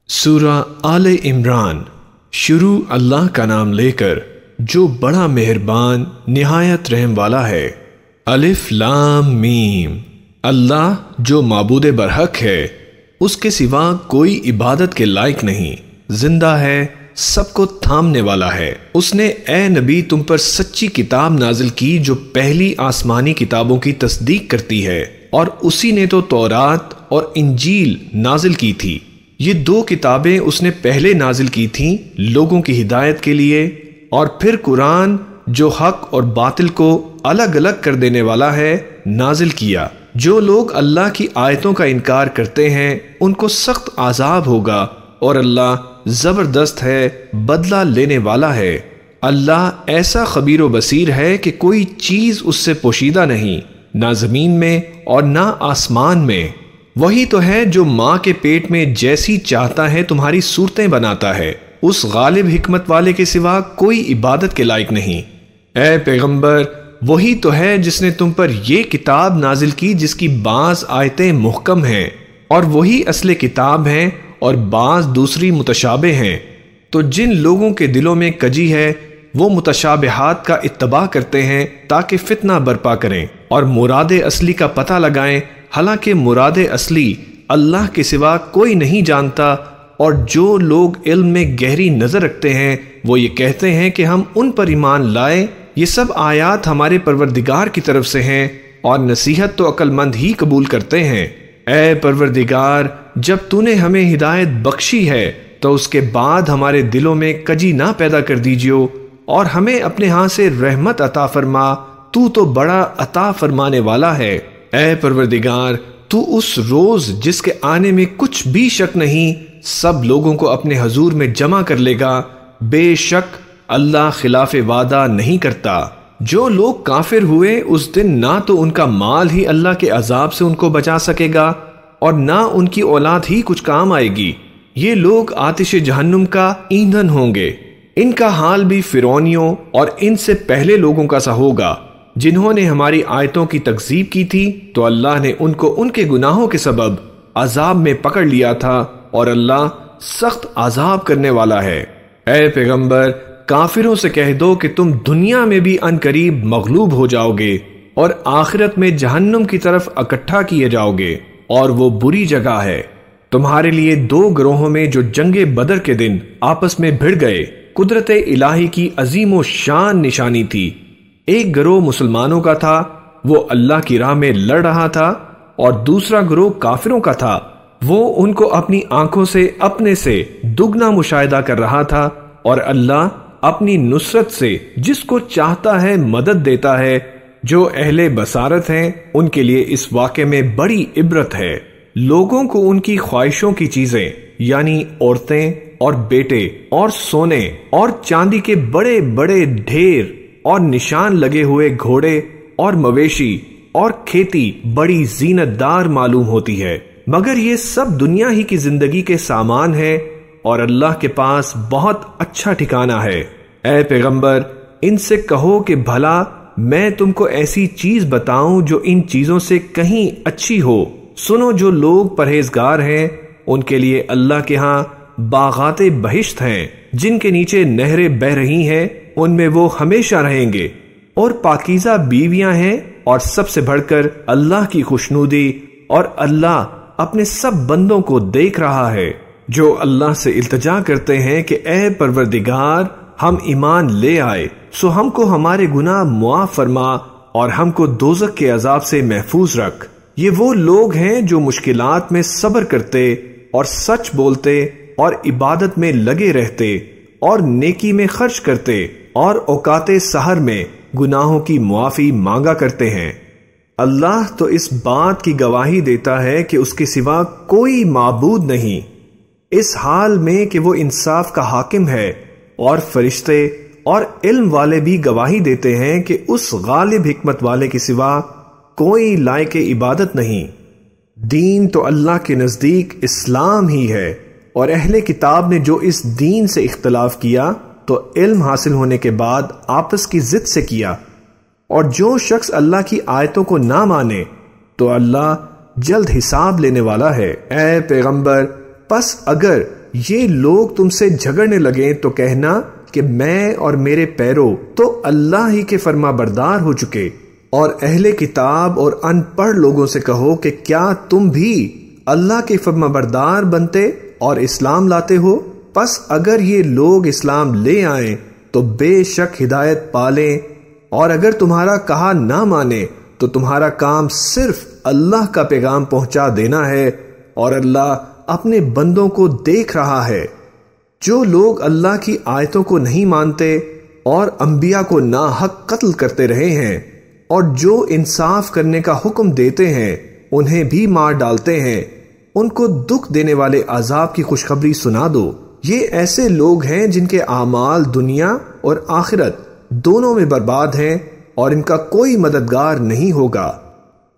سورہ آل عمران۔ شروع اللہ کا نام لے کر جو بڑا مہربان نہایت رحم والا ہے۔ الف لام میم۔ اللہ جو معبود برحق ہے، اس کے سوا کوئی عبادت کے لائق نہیں، زندہ ہے، سب کو تھامنے والا ہے۔ اس نے اے نبی تم پر سچی کتاب نازل کی جو پہلی آسمانی کتابوں کی تصدیق کرتی ہے، اور اسی نے تو تورات اور انجیل نازل کی تھی۔ یہ دو کتابیں اس نے پہلے نازل کی تھیں لوگوں کی ہدایت کے لیے، اور پھر قرآن جو حق اور باطل کو الگ الگ کر دینے والا ہے نازل کیا۔ جو لوگ اللہ کی آیتوں کا انکار کرتے ہیں ان کو سخت عذاب ہوگا، اور اللہ زبردست ہے، بدلہ لینے والا ہے۔ اللہ ایسا خبیر و بصیر ہے کہ کوئی چیز اس سے پوشیدہ نہیں، نہ زمین میں اور نہ آسمان میں۔ وہی تو ہے جو ماں کے پیٹ میں جیسی چاہتا ہے تمہاری صورتیں بناتا ہے، اس غالب حکمت والے کے سوا کوئی عبادت کے لائق نہیں۔ اے پیغمبر، وہی تو ہے جس نے تم پر یہ کتاب نازل کی جس کی بعض آیتیں محکم ہیں، اور وہی اصل کتاب ہیں اور بعض دوسری متشابہ ہیں۔ تو جن لوگوں کے دلوں میں کجی ہے وہ متشابہات کا اتباع کرتے ہیں تاکہ فتنہ برپا کریں اور مراد اصلی کا پتہ لگائیں، حالانکہ مراد اصلی اللہ کے سوا کوئی نہیں جانتا۔ اور جو لوگ علم میں گہری نظر رکھتے ہیں وہ یہ کہتے ہیں کہ ہم ان پر ایمان لائے، یہ سب آیات ہمارے پروردگار کی طرف سے ہیں، اور نصیحت تو عقل مند ہی قبول کرتے ہیں۔ اے پروردگار، جب تو نے ہمیں ہدایت بخشی ہے تو اس کے بعد ہمارے دلوں میں کجی نہ پیدا کر دیجیو، اور ہمیں اپنے ہاں سے رحمت عطا فرما، تو بڑا عطا فرمانے والا ہے۔ اے پروردگار، تو اس روز جس کے آنے میں کچھ بھی شک نہیں سب لوگوں کو اپنے حضور میں جمع کر لے گا۔ بے شک اللہ خلاف وعدہ نہیں کرتا۔ جو لوگ کافر ہوئے اس دن نہ تو ان کا مال ہی اللہ کے عذاب سے ان کو بچا سکے گا، اور نہ ان کی اولاد ہی کچھ کام آئے گی۔ یہ لوگ آتش جہنم کا ایندھن ہوں گے۔ ان کا حال بھی فرعونیوں اور ان سے پہلے لوگوں کا سا ہوگا جنہوں نے ہماری آیتوں کی تکذیب کی تھی، تو اللہ نے ان کو ان کے گناہوں کے سبب عذاب میں پکڑ لیا تھا، اور اللہ سخت عذاب کرنے والا ہے۔ اے پیغمبر، کافروں سے کہہ دو کہ تم دنیا میں بھی عنقریب مغلوب ہو جاؤ گے اور آخرت میں جہنم کی طرف اکٹھا کیے جاؤ گے، اور وہ بری جگہ ہے۔ تمہارے لیے دو گروہوں میں جو جنگ بدر کے دن آپس میں بھڑ گئے قدرت الہی کی عظیم و شان نشانی تھی۔ ایک گروہ مسلمانوں کا تھا، وہ اللہ کی راہ میں لڑ رہا تھا، اور دوسرا گروہ کافروں کا تھا، وہ ان کو اپنی آنکھوں سے اپنے سے دگنا مشاہدہ کر رہا تھا، اور اللہ اپنی نصرت سے جس کو چاہتا ہے مدد دیتا ہے۔ جو اہل بصارت ہیں ان کے لیے اس واقعے میں بڑی عبرت ہے۔ لوگوں کو ان کی خواہشوں کی چیزیں یعنی عورتیں اور بیٹے اور سونے اور چاندی کے بڑے بڑے ڈھیر اور نشان لگے ہوئے گھوڑے اور مویشی اور کھیتی بڑی زینت دار معلوم ہوتی ہے، مگر یہ سب دنیا ہی کی زندگی کے سامان ہے، اور اللہ کے پاس بہت اچھا ٹھکانہ ہے۔ اے پیغمبر، ان سے کہو کہ بھلا میں تم کو ایسی چیز بتاؤں جو ان چیزوں سے کہیں اچھی ہو۔ سنو، جو لوگ پرہیزگار ہیں ان کے لیے اللہ کے ہاں باغات بہشت ہیں جن کے نیچے نہریں بہہ رہی ہیں، ان میں وہ ہمیشہ رہیں گے، اور پاکیزہ بیویاں ہیں، اور سب سے بڑھ کر اللہ کی خوشنودی، اور اللہ اپنے سب بندوں کو دیکھ رہا ہے۔ جو اللہ سے التجا کرتے ہیں کہ اے پروردگار، ہم ایمان لے آئے سو ہم کو ہمارے گناہ معاف فرما اور ہم کو دوزخ کے عذاب سے محفوظ رکھ۔ یہ وہ لوگ ہیں جو مشکلات میں صبر کرتے اور سچ بولتے اور عبادت میں لگے رہتے اور نیکی میں خرچ کرتے اور اوقات سحر میں گناہوں کی معافی مانگا کرتے ہیں۔ اللہ تو اس بات کی گواہی دیتا ہے کہ اس کے سوا کوئی معبود نہیں، اس حال میں کہ وہ انصاف کا حاکم ہے، اور فرشتے اور علم والے بھی گواہی دیتے ہیں کہ اس غالب حکمت والے کے سوا کوئی لائق عبادت نہیں۔ دین تو اللہ کے نزدیک اسلام ہی ہے، اور اہل کتاب نے جو اس دین سے اختلاف کیا تو علم حاصل ہونے کے بعد آپس کی ضد سے کیا، اور جو شخص اللہ کی آیتوں کو نہ مانے تو اللہ جلد حساب لینے والا ہے۔ اے پیغمبر، پس اگر یہ لوگ تم سے جھگڑنے لگیں تو کہنا کہ میں اور میرے پیرو تو اللہ ہی کے فرما بردار ہو چکے، اور اہل کتاب اور ان پڑھ لوگوں سے کہو کہ کیا تم بھی اللہ کے فرما بردار بنتے اور اسلام لاتے ہو؟ پس اگر یہ لوگ اسلام لے آئیں تو بے شک ہدایت پالیں، اور اگر تمہارا کہا نہ مانے تو تمہارا کام صرف اللہ کا پیغام پہنچا دینا ہے، اور اللہ اپنے بندوں کو دیکھ رہا ہے۔ جو لوگ اللہ کی آیتوں کو نہیں مانتے اور انبیاء کو ناحق قتل کرتے رہے ہیں، اور جو انصاف کرنے کا حکم دیتے ہیں انہیں بھی مار ڈالتے ہیں، ان کو دکھ دینے والے عذاب کی خوشخبری سنا دو۔ یہ ایسے لوگ ہیں جن کے اعمال دنیا اور آخرت دونوں میں برباد ہیں، اور ان کا کوئی مددگار نہیں ہوگا۔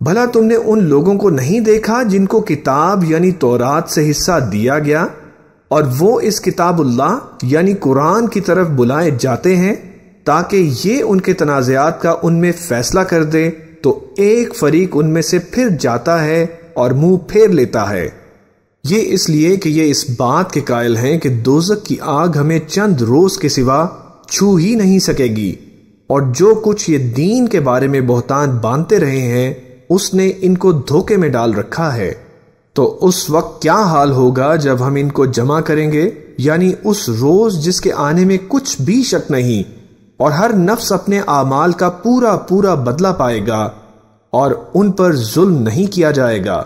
بھلا تم نے ان لوگوں کو نہیں دیکھا جن کو کتاب یعنی تورات سے حصہ دیا گیا، اور وہ اس کتاب اللہ یعنی قرآن کی طرف بلائے جاتے ہیں تاکہ یہ ان کے تنازعات کا ان میں فیصلہ کر دے، تو ایک فریق ان میں سے پھر جاتا ہے اور منہ پھیر لیتا ہے۔ یہ اس لیے کہ یہ اس بات کے قائل ہیں کہ دوزخ کی آگ ہمیں چند روز کے سوا چھو ہی نہیں سکے گی، اور جو کچھ یہ دین کے بارے میں بہتان باندھتے رہے ہیں اس نے ان کو دھوکے میں ڈال رکھا ہے۔ تو اس وقت کیا حال ہوگا جب ہم ان کو جمع کریں گے، یعنی اس روز جس کے آنے میں کچھ بھی شک نہیں، اور ہر نفس اپنے اعمال کا پورا پورا بدلہ پائے گا، اور ان پر ظلم نہیں کیا جائے گا۔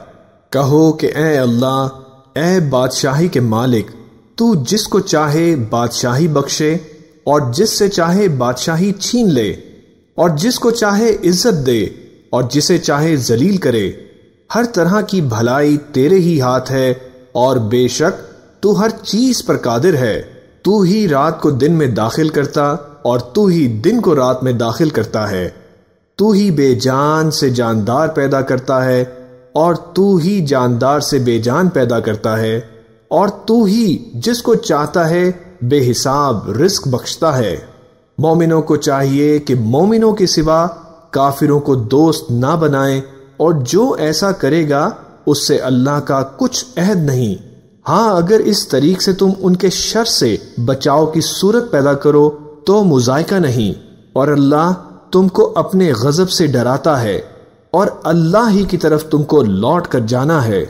کہو کہ اے اللہ، اے بادشاہی کے مالک، تو جس کو چاہے بادشاہی بخشے اور جس سے چاہے بادشاہی چھین لے، اور جس کو چاہے عزت دے اور جسے چاہے ذلیل کرے۔ ہر طرح کی بھلائی تیرے ہی ہاتھ ہے، اور بے شک تو ہر چیز پر قادر ہے۔ تو ہی رات کو دن میں داخل کرتا اور تو ہی دن کو رات میں داخل کرتا ہے۔ تو ہی بے جان سے جاندار پیدا کرتا ہے، اور تو ہی جاندار سے بے جان پیدا کرتا ہے، اور تو ہی جس کو چاہتا ہے بے حساب رزق بخشتا ہے۔ مومنوں کو چاہیے کہ مومنوں کے سوا کافروں کو دوست نہ بنائیں، اور جو ایسا کرے گا اس سے اللہ کا کچھ عہد نہیں۔ ہاں اگر اس طریق سے تم ان کے شر سے بچاؤ کی صورت پیدا کرو تو مذائقہ نہیں، اور اللہ تم کو اپنے غضب سے ڈراتا ہے، اور اللہ ہی کی طرف تم کو لوٹ کر جانا ہے۔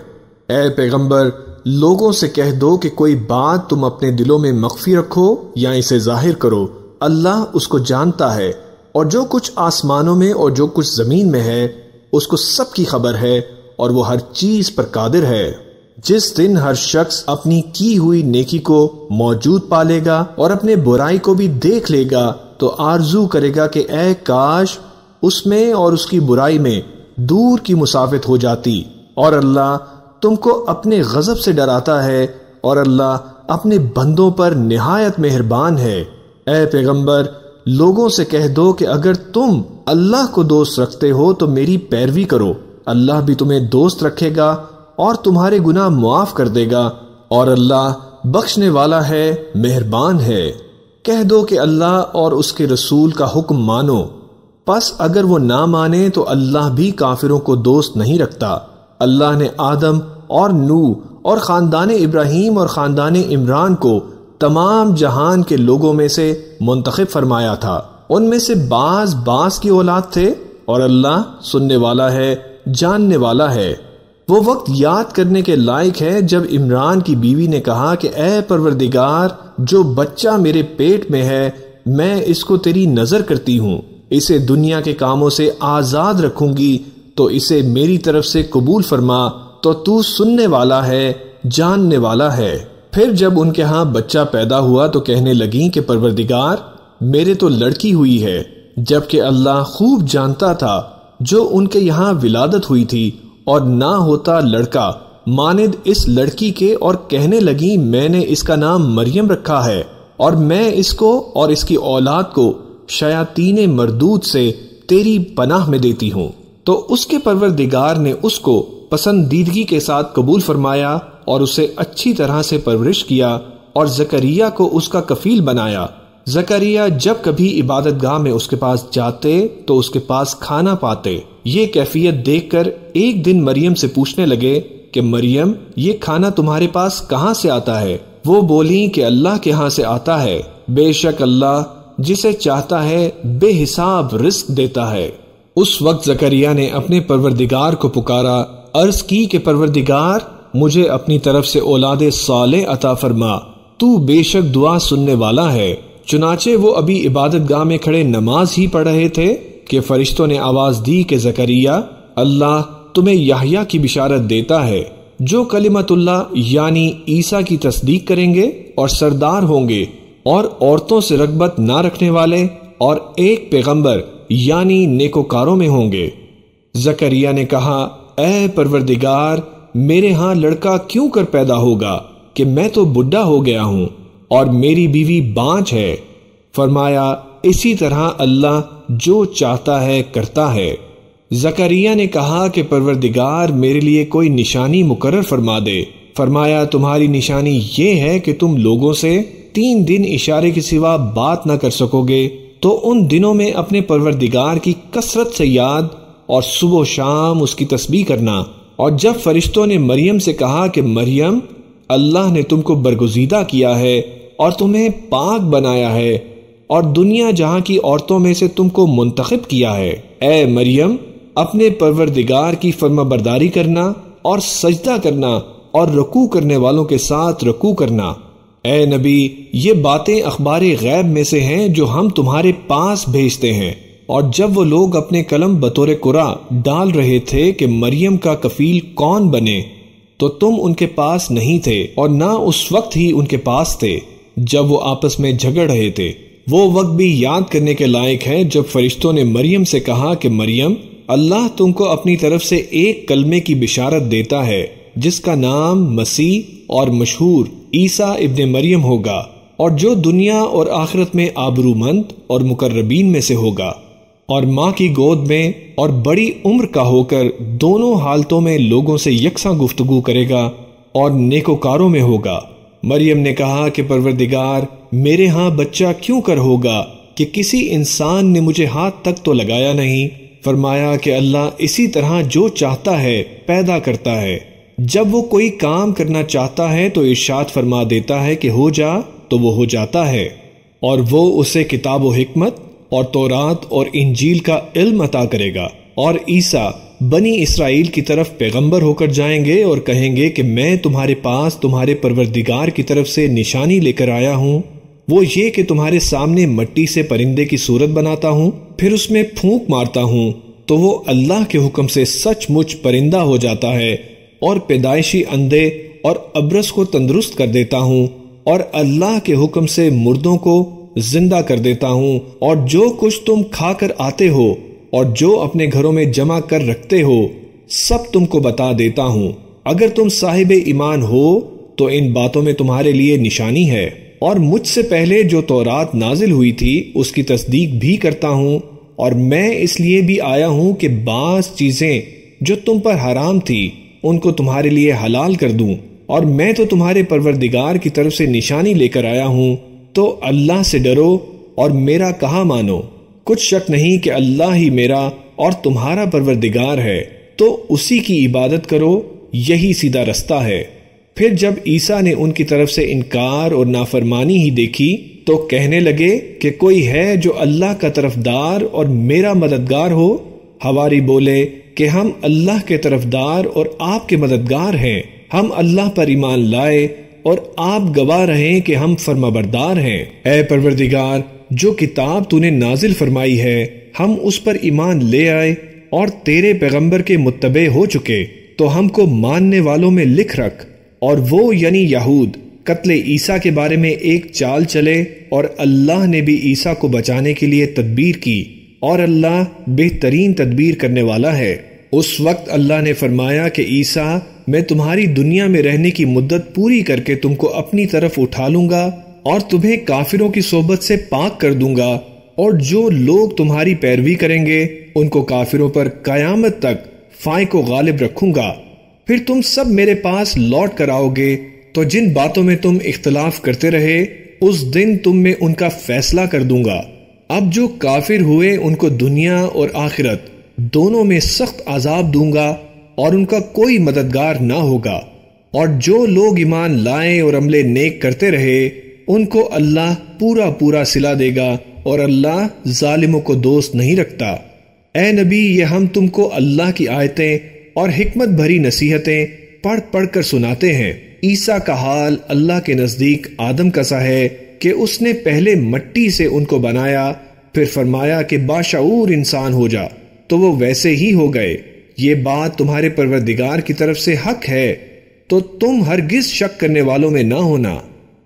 اے پیغمبر، لوگوں سے کہہ دو کہ کوئی بات تم اپنے دلوں میں مخفی رکھو یا اسے ظاہر کرو، اللہ اس کو جانتا ہے، اور جو کچھ آسمانوں میں اور جو کچھ زمین میں ہے اس کو سب کی خبر ہے، اور وہ ہر چیز پر قادر ہے۔ جس دن ہر شخص اپنی کی ہوئی نیکی کو موجود پالے گا اور اپنے برائی کو بھی دیکھ لے گا تو آرزو کرے گا کہ اے کاش اس میں اور اس کی برائی میں دور کی مسافت ہو جاتی، اور اللہ تم کو اپنے غضب سے ڈراتا ہے، اور اللہ اپنے بندوں پر نہایت مہربان ہے۔ اے پیغمبر، لوگوں سے کہہ دو کہ اگر تم اللہ کو دوست رکھتے ہو تو میری پیروی کرو، اللہ بھی تمہیں دوست رکھے گا اور تمہارے گناہ معاف کر دے گا، اور اللہ بخشنے والا ہے، مہربان ہے۔ کہہ دو کہ اللہ اور اس کے رسول کا حکم مانو، پس اگر وہ نہ مانے تو اللہ بھی کافروں کو دوست نہیں رکھتا۔ اللہ نے آدم اور نوح اور خاندان ابراہیم اور خاندان عمران کو تمام جہان کے لوگوں میں سے منتخب فرمایا تھا، ان میں سے بعض کی اولاد تھے، اور اللہ سننے والا ہے، جاننے والا ہے۔ وہ وقت یاد کرنے کے لائق ہے جب عمران کی بیوی نے کہا کہ اے پروردگار، جو بچہ میرے پیٹ میں ہے میں اس کو تیری نظر کرتی ہوں، اسے دنیا کے کاموں سے آزاد رکھوں گی، تو اسے میری طرف سے قبول فرما، تو سننے والا ہے، جاننے والا ہے۔ پھر جب ان کے ہاں بچہ پیدا ہوا تو کہنے لگیں کہ پروردگار، میرے تو لڑکی ہوئی ہے، جبکہ اللہ خوب جانتا تھا جو ان کے یہاں ولادت ہوئی تھی، اور نہ ہوتا لڑکا مانند اس لڑکی کے، اور کہنے لگیں میں نے اس کا نام مریم رکھا ہے، اور میں اس کو اور اس کی اولاد کو شیاطین مردود سے تیری پناہ میں دیتی ہوں۔ تو اس کے پروردگار نے اس کو پسندیدگی کے ساتھ قبول فرمایا اور اسے اچھی طرح سے پرورش کیا، اور زکریا کو اس کا کفیل بنایا۔ زکریا جب کبھی عبادت گاہ میں اس کے پاس جاتے تو اس کے پاس کھانا پاتے۔ یہ کیفیت دیکھ کر ایک دن مریم سے پوچھنے لگے کہ مریم، یہ کھانا تمہارے پاس کہاں سے آتا ہے؟ وہ بولیں کہ اللہ کے ہاں سے آتا ہے، بے شک اللہ جسے چاہتا ہے بے حساب رزق دیتا ہے۔ اس وقت زکریا نے اپنے پروردگار کو پکارا، عرض کی کہ پروردگار مجھے اپنی طرف سے اولاد صالح عطا فرما، تو بے شک دعا سننے والا ہے۔ چنانچہ وہ ابھی عبادت گاہ میں کھڑے نماز ہی پڑھ رہے تھے کہ فرشتوں نے آواز دی کہ زکریا، اللہ تمہیں یحییٰ کی بشارت دیتا ہے جو کلمت اللہ یعنی عیسیٰ کی تصدیق کریں گے اور سردار ہوں گے اور عورتوں سے رغبت نہ رکھنے والے اور ایک پیغمبر یعنی نیکوکاروں میں ہوں گے۔ زکریا نے کہا، اے پروردگار میرے ہاں لڑکا کیوں کر پیدا ہوگا کہ میں تو بڈھا ہو گیا ہوں اور میری بیوی بانجھ ہے۔ فرمایا، اسی طرح اللہ جو چاہتا ہے کرتا ہے۔ زکریا نے کہا کہ پروردگار میرے لیے کوئی نشانی مقرر فرما دے۔ فرمایا، تمہاری نشانی یہ ہے کہ تم لوگوں سے 3 دن اشارے کے سوا بات نہ کر سکو گے، تو ان دنوں میں اپنے پروردگار کی کثرت سے یاد اور صبح و شام اس کی تسبیح کرنا۔ اور جب فرشتوں نے مریم سے کہا کہ مریم، اللہ نے تم کو برگزیدہ کیا ہے اور تمہیں پاک بنایا ہے اور دنیا جہاں کی عورتوں میں سے تم کو منتخب کیا ہے، اے مریم اپنے پروردگار کی فرما برداری کرنا اور سجدہ کرنا اور رکوع کرنے والوں کے ساتھ رکوع کرنا۔ اے نبی، یہ باتیں اخبار غیب میں سے ہیں جو ہم تمہارے پاس بھیجتے ہیں۔ اور جب وہ لوگ اپنے قلم بطور قرآ ڈال رہے تھے کہ مریم کا کفیل کون بنے، تو تم ان کے پاس نہیں تھے اور نہ اس وقت ہی ان کے پاس تھے جب وہ آپس میں جھگڑ رہے تھے۔ وہ وقت بھی یاد کرنے کے لائق ہے جب فرشتوں نے مریم سے کہا کہ مریم، اللہ تم کو اپنی طرف سے ایک کلمے کی بشارت دیتا ہے جس کا نام مسیح اور مشہور عیسیٰ ابن مریم ہوگا، اور جو دنیا اور آخرت میں آبرومند اور مقربین میں سے ہوگا، اور ماں کی گود میں اور بڑی عمر کا ہو کر دونوں حالتوں میں لوگوں سے یکساں گفتگو کرے گا اور نیکوکاروں میں ہوگا۔ مریم نے کہا کہ پروردگار میرے ہاں بچہ کیوں کر ہوگا کہ کسی انسان نے مجھے ہاتھ تک تو لگایا نہیں۔ فرمایا کہ اللہ اسی طرح جو چاہتا ہے پیدا کرتا ہے، جب وہ کوئی کام کرنا چاہتا ہے تو ارشاد فرما دیتا ہے کہ ہو جا تو وہ ہو جاتا ہے، اور وہ اسے کتاب و حکمت اور تورات اور انجیل کا علم عطا کرے گا۔ اور عیسیٰ بنی اسرائیل کی طرف پیغمبر ہو کر جائیں گے اور کہیں گے کہ میں تمہارے پاس تمہارے پروردگار کی طرف سے نشانی لے کر آیا ہوں، وہ یہ کہ تمہارے سامنے مٹی سے پرندے کی صورت بناتا ہوں، پھر اس میں پھونک مارتا ہوں تو وہ اللہ کے حکم سے سچ مچ پرندہ ہو جاتا ہے، اور پیدائشی اندھے اور ابرص کو تندرست کر دیتا ہوں، اور اللہ کے حکم سے مردوں کو زندہ کر دیتا ہوں، اور جو کچھ تم کھا کر آتے ہو اور جو اپنے گھروں میں جمع کر رکھتے ہو سب تم کو بتا دیتا ہوں۔ اگر تم صاحب ایمان ہو تو ان باتوں میں تمہارے لیے نشانی ہے، اور مجھ سے پہلے جو تورات نازل ہوئی تھی اس کی تصدیق بھی کرتا ہوں، اور میں اس لیے بھی آیا ہوں کہ بعض چیزیں جو تم پر حرام تھی ان کو تمہارے لیے حلال کر دوں، اور میں تو تمہارے پروردگار کی طرف سے نشانی لے کر آیا ہوں، تو اللہ سے ڈرو اور میرا کہا مانو۔ کچھ شک نہیں کہ اللہ ہی میرا اور تمہارا پروردگار ہے، تو اسی کی عبادت کرو، یہی سیدھا رستہ ہے۔ پھر جب عیسیٰ نے ان کی طرف سے انکار اور نافرمانی ہی دیکھی تو کہنے لگے کہ کوئی ہے جو اللہ کا طرفدار اور میرا مددگار ہو؟ حواری بولے کہ ہم اللہ کے طرفدار اور آپ کے مددگار ہیں، ہم اللہ پر ایمان لائے اور آپ گواہ رہیں کہ ہم فرمانبردار ہیں۔ اے پروردگار، جو کتاب تو نے نازل فرمائی ہے ہم اس پر ایمان لے آئے اور تیرے پیغمبر کے متبع ہو چکے، تو ہم کو ماننے والوں میں لکھ رکھ۔ اور وہ یعنی یہود قتل عیسیٰ کے بارے میں ایک چال چلے، اور اللہ نے بھی عیسیٰ کو بچانے کے لیے تدبیر کی، اور اللہ بہترین تدبیر کرنے والا ہے۔ اس وقت اللہ نے فرمایا کہ عیسیٰ، میں تمہاری دنیا میں رہنے کی مدت پوری کر کے تم کو اپنی طرف اٹھا لوں گا اور تمہیں کافروں کی صحبت سے پاک کر دوں گا، اور جو لوگ تمہاری پیروی کریں گے ان کو کافروں پر قیامت تک فائق و غالب رکھوں گا۔ پھر تم سب میرے پاس لوٹ کر آؤ گے، تو جن باتوں میں تم اختلاف کرتے رہے اس دن تم میں ان کا فیصلہ کر دوں گا۔ اب جو کافر ہوئے ان کو دنیا اور آخرت دونوں میں سخت عذاب دوں گا، اور ان کا کوئی مددگار نہ ہوگا۔ اور جو لوگ ایمان لائے اور عمل نیک کرتے رہے ان کو اللہ پورا پورا صلہ دے گا، اور اللہ ظالموں کو دوست نہیں رکھتا۔ اے نبی، یہ ہم تم کو اللہ کی آیتیں اور حکمت بھری نصیحتیں پڑھ پڑھ کر سناتے ہیں۔ عیسیٰ کا حال اللہ کے نزدیک آدم کا سا ہے کہ اس نے پہلے مٹی سے ان کو بنایا، پھر فرمایا کہ باشعور انسان ہو جا، تو وہ ویسے ہی ہو گئے۔ یہ بات تمہارے پروردگار کی طرف سے حق ہے، تو تم ہرگز شک کرنے والوں میں نہ ہونا۔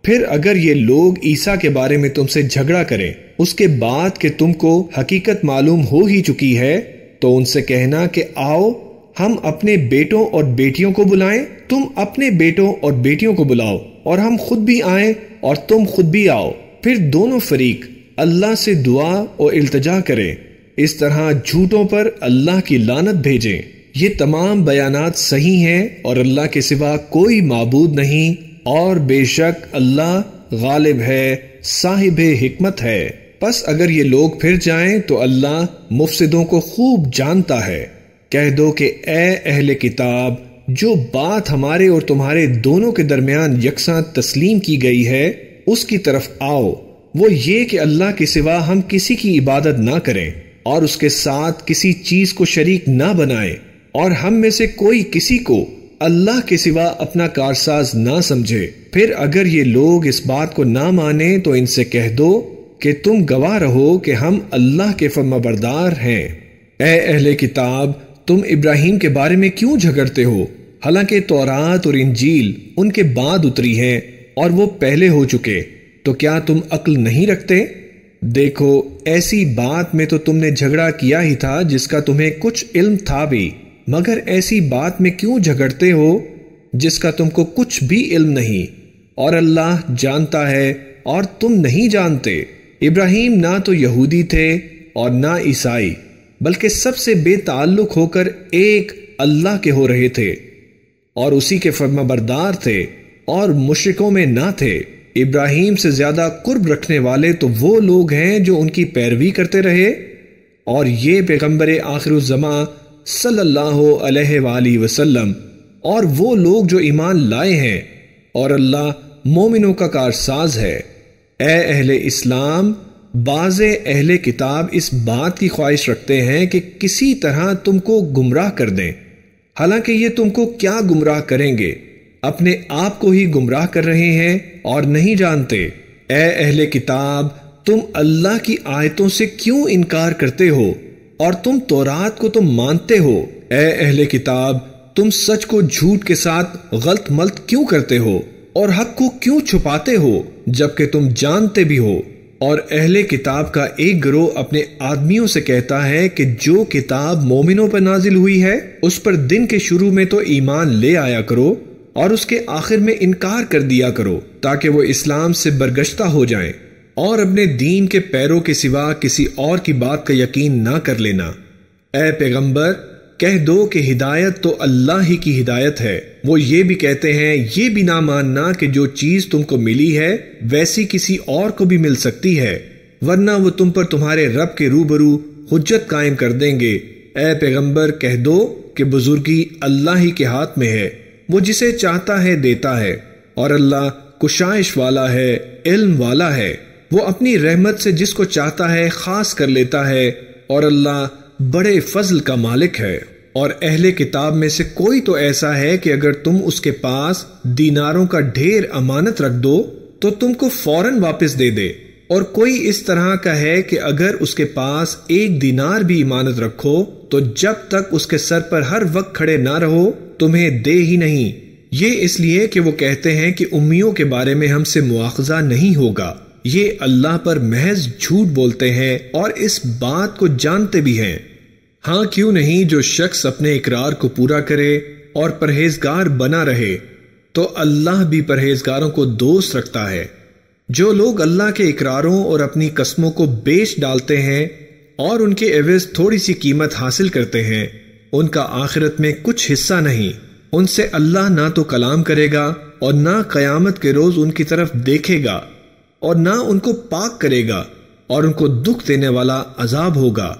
پھر اگر یہ لوگ عیسیٰ کے بارے میں تم سے جھگڑا کریں اس کے بعد کہ تم کو حقیقت معلوم ہو ہی چکی ہے، تو ان سے کہنا کہ آؤ ہم اپنے بیٹوں اور بیٹیوں کو بلائیں، تم اپنے بیٹوں اور بیٹیوں کو بلاؤ، اور ہم خود بھی آئیں اور تم خود بھی آؤ، پھر دونوں فریق اللہ سے دعا اور التجا کریں، اس طرح جھوٹوں پر اللہ کی لعنت بھیجیں۔ یہ تمام بیانات صحیح ہیں اور اللہ کے سوا کوئی معبود نہیں، اور بے شک اللہ غالب ہے، صاحب حکمت ہے۔ پس اگر یہ لوگ پھر جائیں تو اللہ مفسدوں کو خوب جانتا ہے۔ کہہ دو کہ اے اہل کتاب، جو بات ہمارے اور تمہارے دونوں کے درمیان یکساں تسلیم کی گئی ہے اس کی طرف آؤ، وہ یہ کہ اللہ کے سوا ہم کسی کی عبادت نہ کریں اور اس کے ساتھ کسی چیز کو شریک نہ بنائیں، اور ہم میں سے کوئی کسی کو اللہ کے سوا اپنا کارساز نہ سمجھے۔ پھر اگر یہ لوگ اس بات کو نہ مانیں تو ان سے کہہ دو کہ تم گواہ رہو کہ ہم اللہ کے فرمانبردار ہیں۔ اے اہل کتاب، تم ابراہیم کے بارے میں کیوں جھگڑتے ہو، حالانکہ تورات اور انجیل ان کے بعد اتری ہیں اور وہ پہلے ہو چکے، تو کیا تم عقل نہیں رکھتے؟ دیکھو، ایسی بات میں تو تم نے جھگڑا کیا ہی تھا جس کا تمہیں کچھ علم تھا بھی، مگر ایسی بات میں کیوں جھگڑتے ہو جس کا تم کو کچھ بھی علم نہیں، اور اللہ جانتا ہے اور تم نہیں جانتے۔ ابراہیم نہ تو یہودی تھے اور نہ عیسائی، بلکہ سب سے بے تعلق ہو کر ایک اللہ کے ہو رہے تھے اور اسی کے فرمانبردار تھے اور مشرکوں میں نہ تھے۔ ابراہیم سے زیادہ قرب رکھنے والے تو وہ لوگ ہیں جو ان کی پیروی کرتے رہے، اور یہ پیغمبر آخر الزماں صلی اللہ علیہ وآلہ وسلم اور وہ لوگ جو ایمان لائے ہیں، اور اللہ مومنوں کا کارساز ہے۔ اے اہل اسلام، بعض اہل کتاب اس بات کی خواہش رکھتے ہیں کہ کسی طرح تم کو گمراہ کر دیں، حالانکہ یہ تم کو کیا گمراہ کریں گے، اپنے آپ کو ہی گمراہ کر رہے ہیں اور نہیں جانتے۔ اے اہل کتاب، تم اللہ کی آیتوں سے کیوں انکار کرتے ہو اور تم تورات کو تو مانتے ہو؟ اے اہل کتاب، تم سچ کو جھوٹ کے ساتھ غلط ملط کیوں کرتے ہو اور حق کو کیوں چھپاتے ہو جبکہ تم جانتے بھی ہو؟ اور اہل کتاب کا ایک گروہ اپنے آدمیوں سے کہتا ہے کہ جو کتاب مومنوں پر نازل ہوئی ہے اس پر دن کے شروع میں تو ایمان لے آیا کرو اور اس کے آخر میں انکار کر دیا کرو، تاکہ وہ اسلام سے برگشتہ ہو جائیں، اور اپنے دین کے پیروں کے سوا کسی اور کی بات کا یقین نہ کر لینا۔ اے پیغمبر، کہہ دو کہ ہدایت تو اللہ ہی کی ہدایت ہے۔ وہ یہ بھی کہتے ہیں یہ بھی نہ ماننا کہ جو چیز تم کو ملی ہے ویسی کسی اور کو بھی مل سکتی ہے، ورنہ وہ تم پر تمہارے رب کے روبرو حجت قائم کر دیں گے۔ اے پیغمبر، کہہ دو کہ بزرگی اللہ ہی کے ہاتھ میں ہے، وہ جسے چاہتا ہے دیتا ہے، اور اللہ کشائش والا ہے، علم والا ہے۔ وہ اپنی رحمت سے جس کو چاہتا ہے خاص کر لیتا ہے، اور اللہ بڑے فضل کا مالک ہے۔ اور اہل کتاب میں سے کوئی تو ایسا ہے کہ اگر تم اس کے پاس دیناروں کا ڈھیر امانت رکھ دو تو تم کو فوراً واپس دے دے، اور کوئی اس طرح کا ہے کہ اگر اس کے پاس 1 دینار بھی امانت رکھو تو جب تک اس کے سر پر ہر وقت کھڑے نہ رہو تمہیں دے ہی نہیں۔ یہ اس لیے کہ وہ کہتے ہیں کہ امیوں کے بارے میں ہم سے مواخذہ نہیں ہوگا۔ یہ اللہ پر محض جھوٹ بولتے ہیں اور اس بات کو جانتے بھی ہیں۔ ہاں کیوں نہیں، جو شخص اپنے اقرار کو پورا کرے اور پرہیزگار بنا رہے تو اللہ بھی پرہیزگاروں کو دوست رکھتا ہے۔ جو لوگ اللہ کے اقراروں اور اپنی قسموں کو بیچ ڈالتے ہیں اور ان کے عوض تھوڑی سی قیمت حاصل کرتے ہیں، ان کا آخرت میں کچھ حصہ نہیں۔ ان سے اللہ نہ تو کلام کرے گا اور نہ قیامت کے روز ان کی طرف دیکھے گا، اور نہ ان کو پاک کرے گا، اور ان کو دکھ دینے والا عذاب ہوگا۔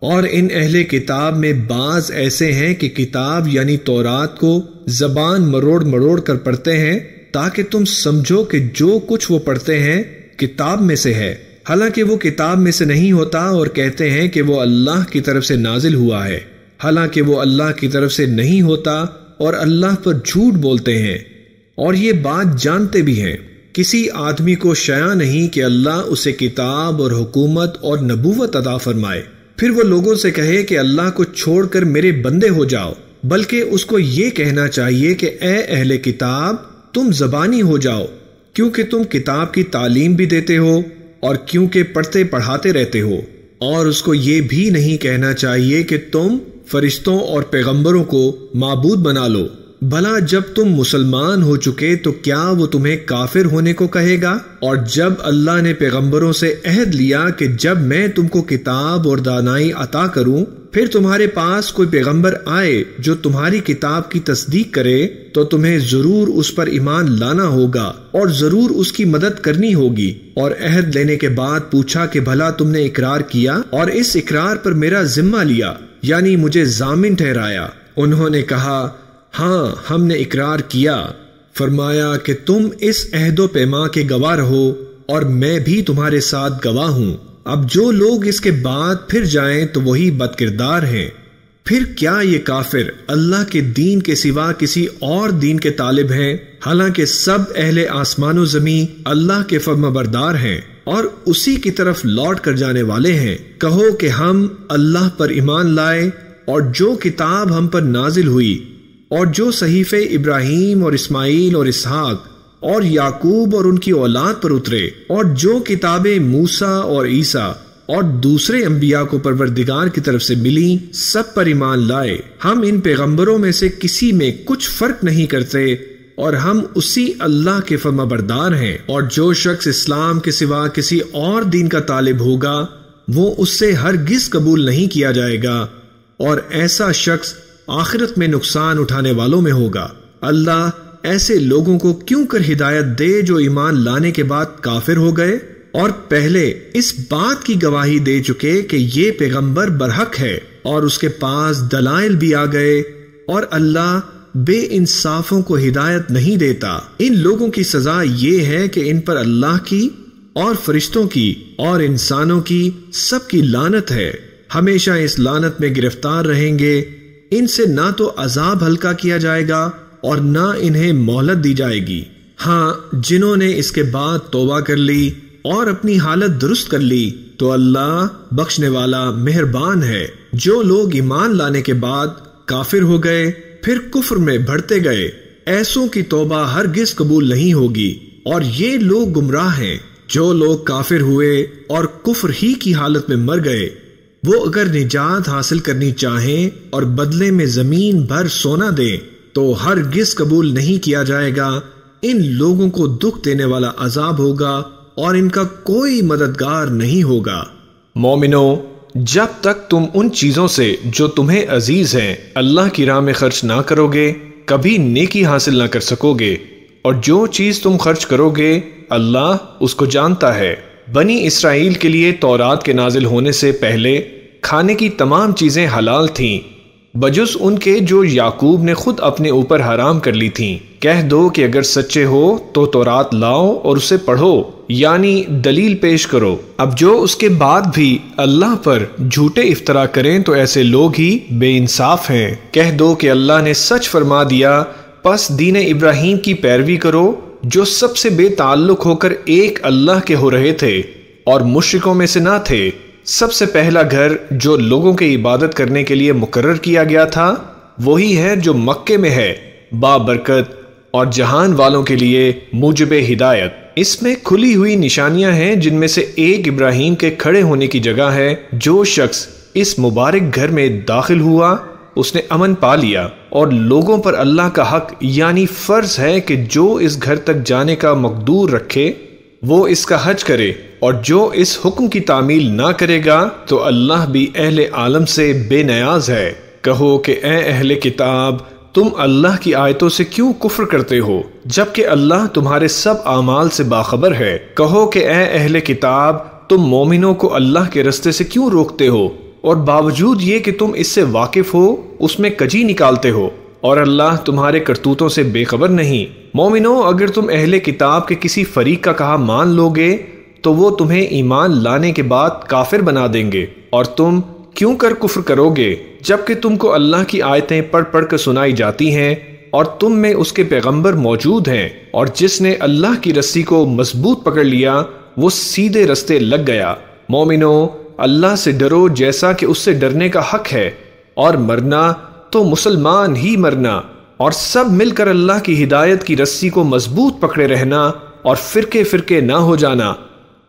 اور ان اہل کتاب میں بعض ایسے ہیں کہ کتاب یعنی تورات کو زبان مروڑ مروڑ کر پڑھتے ہیں تاکہ تم سمجھو کہ جو کچھ وہ پڑھتے ہیں کتاب میں سے ہے، حالانکہ وہ کتاب میں سے نہیں ہوتا، اور کہتے ہیں کہ وہ اللہ کی طرف سے نازل ہوا ہے، حالانکہ وہ اللہ کی طرف سے نہیں ہوتا، اور اللہ پر جھوٹ بولتے ہیں، اور یہ بات جانتے بھی ہیں۔ کسی آدمی کو شیاں نہیں کہ اللہ اسے کتاب اور حکومت اور نبوت عطا فرمائے، پھر وہ لوگوں سے کہے کہ اللہ کو چھوڑ کر میرے بندے ہو جاؤ، بلکہ اس کو یہ کہنا چاہیے کہ اے اہل کتاب تم زبانی ہو جاؤ، کیونکہ تم کتاب کی تعلیم بھی دیتے ہو اور کیونکہ پڑھتے پڑھاتے رہتے ہو، اور اس کو یہ بھی نہیں کہنا چاہیے کہ تم فرشتوں اور پیغمبروں کو معبود بنا لو، بھلا جب تم مسلمان ہو چکے تو کیا وہ تمہیں کافر ہونے کو کہے گا؟ اور جب اللہ نے پیغمبروں سے عہد لیا کہ جب میں تم کو کتاب اور دانائی عطا کروں، پھر تمہارے پاس کوئی پیغمبر آئے جو تمہاری کتاب کی تصدیق کرے، تو تمہیں ضرور اس پر ایمان لانا ہوگا اور ضرور اس کی مدد کرنی ہوگی۔ اور عہد لینے کے بعد پوچھا کہ بھلا تم نے اقرار کیا اور اس اقرار پر میرا ذمہ لیا، یعنی مجھے ضامن ٹھہرایا؟ انہوں نے کہا ہاں ہم نے اقرار کیا۔ فرمایا کہ تم اس عہد و پیما کے گواہ رہو اور میں بھی تمہارے ساتھ گواہ ہوں۔ اب جو لوگ اس کے بعد پھر جائیں تو وہی بد کردار ہیں۔ پھر کیا یہ کافر اللہ کے دین کے سوا کسی اور دین کے طالب ہیں، حالانکہ سب اہل آسمان و زمین اللہ کے فرمانبردار ہیں اور اسی کی طرف لوٹ کر جانے والے ہیں۔ کہو کہ ہم اللہ پر ایمان لائے اور جو کتاب ہم پر نازل ہوئی اور جو صحیفے ابراہیم اور اسماعیل اور اسحاق اور یعقوب اور ان کی اولاد پر اترے، اور جو کتابیں موسیٰ اور عیسیٰ اور دوسرے انبیاء کو پروردگار کی طرف سے ملی، سب پر ایمان لائے۔ ہم ان پیغمبروں میں سے کسی میں کچھ فرق نہیں کرتے اور ہم اسی اللہ کے فرمانبردار ہیں۔ اور جو شخص اسلام کے سوا کسی اور دین کا طالب ہوگا وہ اس سے ہرگز قبول نہیں کیا جائے گا، اور ایسا شخص آخرت میں نقصان اٹھانے والوں میں ہوگا۔ اللہ ایسے لوگوں کو کیوں کر ہدایت دے جو ایمان لانے کے بعد کافر ہو گئے اور پہلے اس بات کی گواہی دے چکے کہ یہ پیغمبر برحق ہے اور اس کے پاس دلائل بھی آ گئے، اور اللہ بے انصافوں کو ہدایت نہیں دیتا۔ ان لوگوں کی سزا یہ ہے کہ ان پر اللہ کی اور فرشتوں کی اور انسانوں کی سب کی لعنت ہے، ہمیشہ اس لعنت میں گرفتار رہیں گے۔ ان سے نہ تو عذاب ہلکا کیا جائے گا اور نہ انہیں مہلت دی جائے گی۔ ہاں جنہوں نے اس کے بعد توبہ کر لی اور اپنی حالت درست کر لی تو اللہ بخشنے والا مہربان ہے۔ جو لوگ ایمان لانے کے بعد کافر ہو گئے پھر کفر میں بڑھتے گئے، ایسوں کی توبہ ہرگز قبول نہیں ہوگی، اور یہ لوگ گمراہ ہیں۔ جو لوگ کافر ہوئے اور کفر ہی کی حالت میں مر گئے، وہ اگر نجات حاصل کرنی چاہیں اور بدلے میں زمین بھر سونا دیں تو ہرگز قبول نہیں کیا جائے گا۔ ان لوگوں کو دکھ دینے والا عذاب ہوگا اور ان کا کوئی مددگار نہیں ہوگا۔ مومنو، جب تک تم ان چیزوں سے جو تمہیں عزیز ہیں اللہ کی راہ میں خرچ نہ کرو گے کبھی نیکی حاصل نہ کر سکو گے، اور جو چیز تم خرچ کرو گے اللہ اس کو جانتا ہے۔ بنی اسرائیل کے لیے تورات کے نازل ہونے سے پہلے کھانے کی تمام چیزیں حلال تھیں بجز ان کے جو یعقوب نے خود اپنے اوپر حرام کر لی تھیں۔ کہہ دو کہ اگر سچے ہو تو تورات لاؤ اور اسے پڑھو، یعنی دلیل پیش کرو۔ اب جو اس کے بعد بھی اللہ پر جھوٹے افطرا کریں تو ایسے لوگ ہی بے انصاف ہیں۔ کہہ دو کہ اللہ نے سچ فرما دیا، پس دین ابراہیم کی پیروی کرو جو سب سے بے تعلق ہو کر ایک اللہ کے ہو رہے تھے اور مشرکوں میں سے نہ تھے۔ سب سے پہلا گھر جو لوگوں کی عبادت کرنے کے لیے مقرر کیا گیا تھا وہی ہے جو مکے میں ہے، بابرکت اور جہان والوں کے لیے موجب ہدایت۔ اس میں کھلی ہوئی نشانیاں ہیں جن میں سے ایک ابراہیم کے کھڑے ہونے کی جگہ ہے۔ جو شخص اس مبارک گھر میں داخل ہوا اس نے امن پا لیا، اور لوگوں پر اللہ کا حق یعنی فرض ہے کہ جو اس گھر تک جانے کا مقدور رکھے وہ اس کا حج کرے، اور جو اس حکم کی تعمیل نہ کرے گا تو اللہ بھی اہل عالم سے بے نیاز ہے۔ کہو کہ اے اہل کتاب، تم اللہ کی آیتوں سے کیوں کفر کرتے ہو جبکہ اللہ تمہارے سب اعمال سے باخبر ہے۔ کہو کہ اے اہل کتاب، تم مومنوں کو اللہ کے رستے سے کیوں روکتے ہو اور باوجود یہ کہ تم اس سے واقف ہو اس میں کجی نکالتے ہو، اور اللہ تمہارے کرتوتوں سے بے خبر نہیں۔ مومنو، اگر تم اہل کتاب کے کسی فریق کا کہا مان لو گے تو وہ تمہیں ایمان لانے کے بعد کافر بنا دیں گے، اور تم کیوں کر کفر کرو گے جبکہ تم کو اللہ کی آیتیں پڑھ پڑھ کر سنائی جاتی ہیں اور تم میں اس کے پیغمبر موجود ہیں، اور جس نے اللہ کی رسی کو مضبوط پکڑ لیا وہ سیدھے رستے لگ گیا۔ مومنو، اللہ سے ڈرو جیسا کہ اس سے ڈرنے کا حق ہے، اور مرنا تو مسلمان ہی مرنا، اور سب مل کر اللہ کی ہدایت کی رسی کو مضبوط پکڑے رہنا اور فرقے فرقے نہ ہو جانا،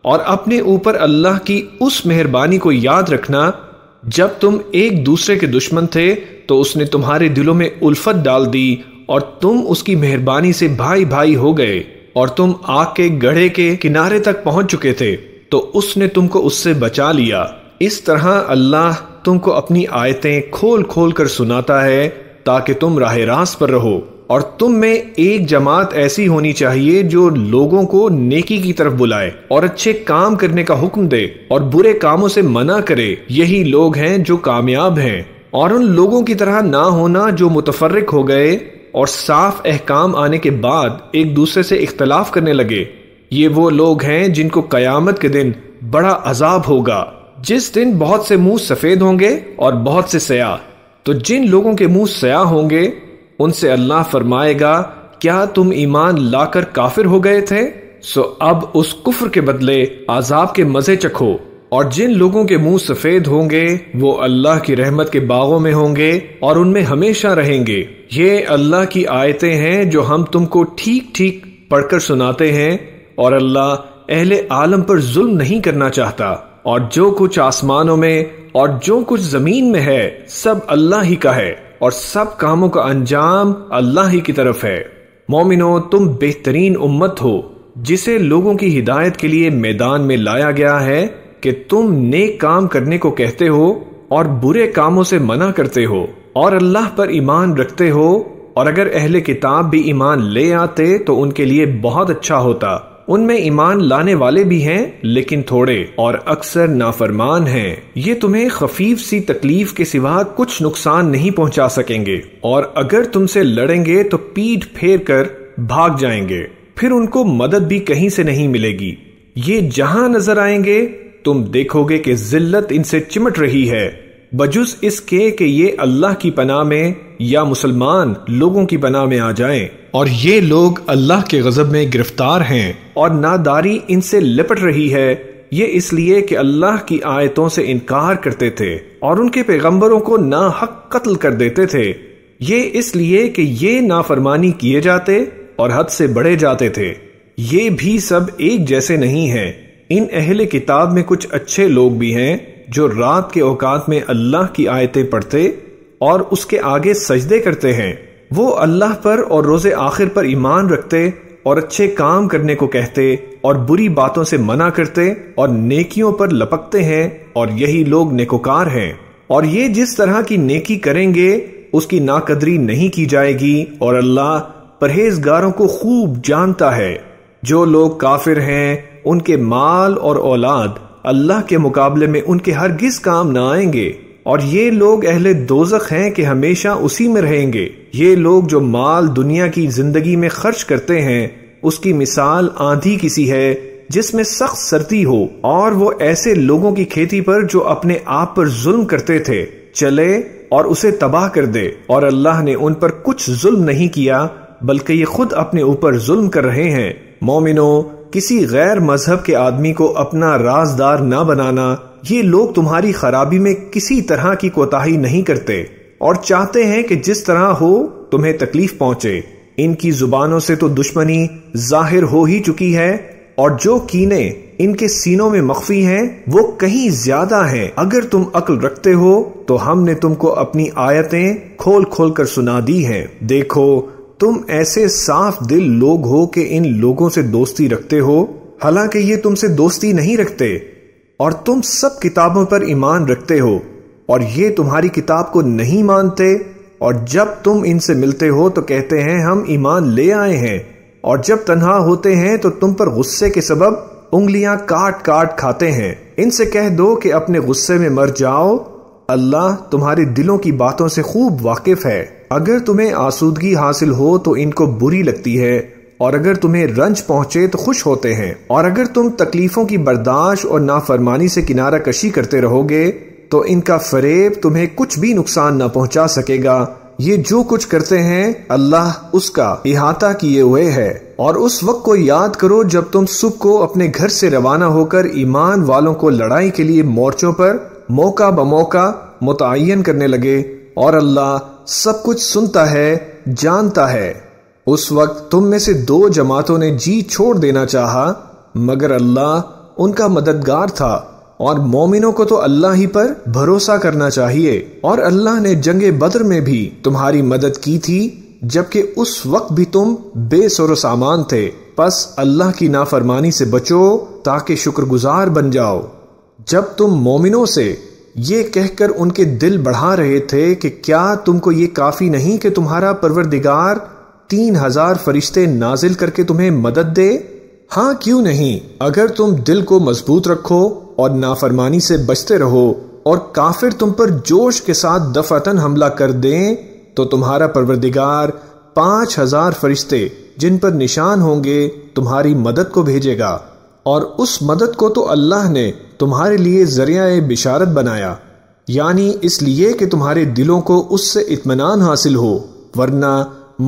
اور اپنے اوپر اللہ کی اس مہربانی کو یاد رکھنا جب تم ایک دوسرے کے دشمن تھے تو اس نے تمہارے دلوں میں الفت ڈال دی اور تم اس کی مہربانی سے بھائی بھائی ہو گئے، اور تم آگ کے گڑھے کے کنارے تک پہنچ چکے تھے تو اس نے تم کو اس سے بچا لیا۔ اس طرح اللہ تم کو اپنی آیتیں کھول کھول کر سناتا ہے تاکہ تم راہ راست پر رہو، اور تم میں ایک جماعت ایسی ہونی چاہیے جو لوگوں کو نیکی کی طرف بلائے اور اچھے کام کرنے کا حکم دے اور برے کاموں سے منع کرے۔ یہی لوگ ہیں جو کامیاب ہیں، اور ان لوگوں کی طرح نہ ہونا جو متفرق ہو گئے اور صاف احکام آنے کے بعد ایک دوسرے سے اختلاف کرنے لگے۔ یہ وہ لوگ ہیں جن کو قیامت کے دن بڑا عذاب ہوگا، جس دن بہت سے منہ سفید ہوں گے اور بہت سے سیاہ۔ تو جن لوگوں کے منہ سیاہ ہوں گے ان سے اللہ فرمائے گا کیا تم ایمان لا کر کافر ہو گئے تھے؟ سو اب اس کفر کے بدلے عذاب کے مزے چکھو۔ اور جن لوگوں کے منہ سفید ہوں گے وہ اللہ کی رحمت کے باغوں میں ہوں گے اور ان میں ہمیشہ رہیں گے۔ یہ اللہ کی آیتیں ہیں جو ہم تم کو ٹھیک ٹھیک پڑھ کر سناتے ہیں، اور اللہ اہل عالم پر ظلم نہیں کرنا چاہتا، اور جو کچھ آسمانوں میں اور جو کچھ زمین میں ہے سب اللہ ہی کا ہے، اور سب کاموں کا انجام اللہ ہی کی طرف ہے۔ مومنو، تم بہترین امت ہو جسے لوگوں کی ہدایت کے لیے میدان میں لایا گیا ہے کہ تم نیک کام کرنے کو کہتے ہو اور برے کاموں سے منع کرتے ہو، اور اللہ پر ایمان رکھتے ہو، اور اگر اہل کتاب بھی ایمان لے آتے تو ان کے لیے بہت اچھا ہوتا۔ ان میں ایمان لانے والے بھی ہیں لیکن تھوڑے، اور اکثر نافرمان ہیں۔ یہ تمہیں خفیف سی تکلیف کے سوا کچھ نقصان نہیں پہنچا سکیں گے، اور اگر تم سے لڑیں گے تو پیٹھ پھیر کر بھاگ جائیں گے، پھر ان کو مدد بھی کہیں سے نہیں ملے گی۔ یہ جہاں نظر آئیں گے تم دیکھو گے کہ ذلت ان سے چمٹ رہی ہے، بجز اس کے کہ یہ اللہ کی پناہ میں یا مسلمان لوگوں کی پناہ میں آ جائیں، اور یہ لوگ اللہ کے غضب میں گرفتار ہیں، اور ناداری ان سے لپٹ رہی ہے۔ یہ اس لیے کہ اللہ کی آیتوں سے انکار کرتے تھے اور ان کے پیغمبروں کو ناحق قتل کر دیتے تھے۔ یہ اس لیے کہ یہ نافرمانی کیے جاتے اور حد سے بڑھے جاتے تھے۔ یہ بھی سب ایک جیسے نہیں ہیں۔ ان اہل کتاب میں کچھ اچھے لوگ بھی ہیں جو رات کے اوقات میں اللہ کی آیتیں پڑھتے اور اس کے آگے سجدے کرتے ہیں۔ وہ اللہ پر اور روز آخر پر ایمان رکھتے اور اچھے کام کرنے کو کہتے اور بری باتوں سے منع کرتے اور نیکیوں پر لپکتے ہیں، اور یہی لوگ نیکوکار ہیں۔ اور یہ جس طرح کی نیکی کریں گے اس کی ناقدری نہیں کی جائے گی، اور اللہ پرہیزگاروں کو خوب جانتا ہے۔ جو لوگ کافر ہیں ان کے مال اور اولاد اللہ کے مقابلے میں ان کے ہرگز کام نہ آئیں گے، اور یہ لوگ اہل دوزخ ہیں کہ ہمیشہ اسی میں رہیں گے۔ یہ لوگ جو مال دنیا کی زندگی میں خرچ کرتے ہیں اس کی مثال آندھی کسی ہے جس میں سخت سردی ہو، اور وہ ایسے لوگوں کی کھیتی پر جو اپنے آپ پر ظلم کرتے تھے چلے اور اسے تباہ کر دے، اور اللہ نے ان پر کچھ ظلم نہیں کیا بلکہ یہ خود اپنے اوپر ظلم کر رہے ہیں۔ مومنو، کسی غیر مذہب کے آدمی کو اپنا رازدار نہ بنانا۔ یہ لوگ تمہاری خرابی میں کسی طرح کی کوتاہی نہیں کرتے اور چاہتے ہیں کہ جس طرح ہو تمہیں تکلیف پہنچے۔ ان کی زبانوں سے تو دشمنی ظاہر ہو ہی چکی ہے، اور جو کینے ان کے سینوں میں مخفی ہیں وہ کہیں زیادہ ہیں۔ اگر تم عقل رکھتے ہو تو ہم نے تم کو اپنی آیتیں کھول کھول کر سنا دی ہیں۔ دیکھو، تم ایسے صاف دل لوگ ہو کہ ان لوگوں سے دوستی رکھتے ہو، حالانکہ یہ تم سے دوستی نہیں رکھتے، اور تم سب کتابوں پر ایمان رکھتے ہو، اور یہ تمہاری کتاب کو نہیں مانتے، اور جب تم ان سے ملتے ہو تو کہتے ہیں ہم ایمان لے آئے ہیں، اور جب تنہا ہوتے ہیں تو تم پر غصے کے سبب انگلیاں کاٹ کاٹ کھاتے ہیں۔ ان سے کہہ دو کہ اپنے غصے میں مر جاؤ اللہ تمہارے دلوں کی باتوں سے خوب واقف ہے۔ اگر تمہیں آسودگی حاصل ہو تو ان کو بری لگتی ہے، اور اگر تمہیں رنج پہنچے تو خوش ہوتے ہیں، اور اگر تم تکلیفوں کی برداشت اور نافرمانی سے کنارہ کشی کرتے رہو گے تو ان کا فریب تمہیں کچھ بھی نقصان نہ پہنچا سکے گا۔ یہ جو کچھ کرتے ہیں اللہ اس کا احاطہ کیے ہوئے ہے۔ اور اس وقت کو یاد کرو جب تم صبح کو اپنے گھر سے روانہ ہو کر ایمان والوں کو لڑائی کے لیے مورچوں پر موقع بموقع متعین کرنے لگے، اور اللہ سب کچھ سنتا ہے، جانتا ہے۔ اس وقت تم میں سے 2 جماعتوں نے جی چھوڑ دینا چاہا، مگر اللہ ان کا مددگار تھا، اور مومنوں کو تو اللہ ہی پر بھروسہ کرنا چاہیے۔ اور اللہ نے جنگ بدر میں بھی تمہاری مدد کی تھی، جبکہ اس وقت بھی تم بے سر و سامان تھے، پس اللہ کی نافرمانی سے بچو تاکہ شکر گزار بن جاؤ۔ جب تم مومنوں سے یہ کہہ کر ان کے دل بڑھا رہے تھے کہ کیا تم کو یہ کافی نہیں کہ تمہارا پروردگار 3000 فرشتے نازل کر کے تمہیں مدد دے؟ ہاں کیوں نہیں، اگر تم دل کو مضبوط رکھو اور نافرمانی سے بچتے رہو اور کافر تم پر جوش کے ساتھ دفعتاً حملہ کر دیں تو تمہارا پروردگار 5000 فرشتے جن پر نشان ہوں گے تمہاری مدد کو بھیجے گا، اور اس مدد کو تو اللہ نے تمہارے لیے ذریعہ بشارت بنایا، یعنی اس لیے کہ تمہارے دلوں کو اس سے اطمینان حاصل ہو، ورنہ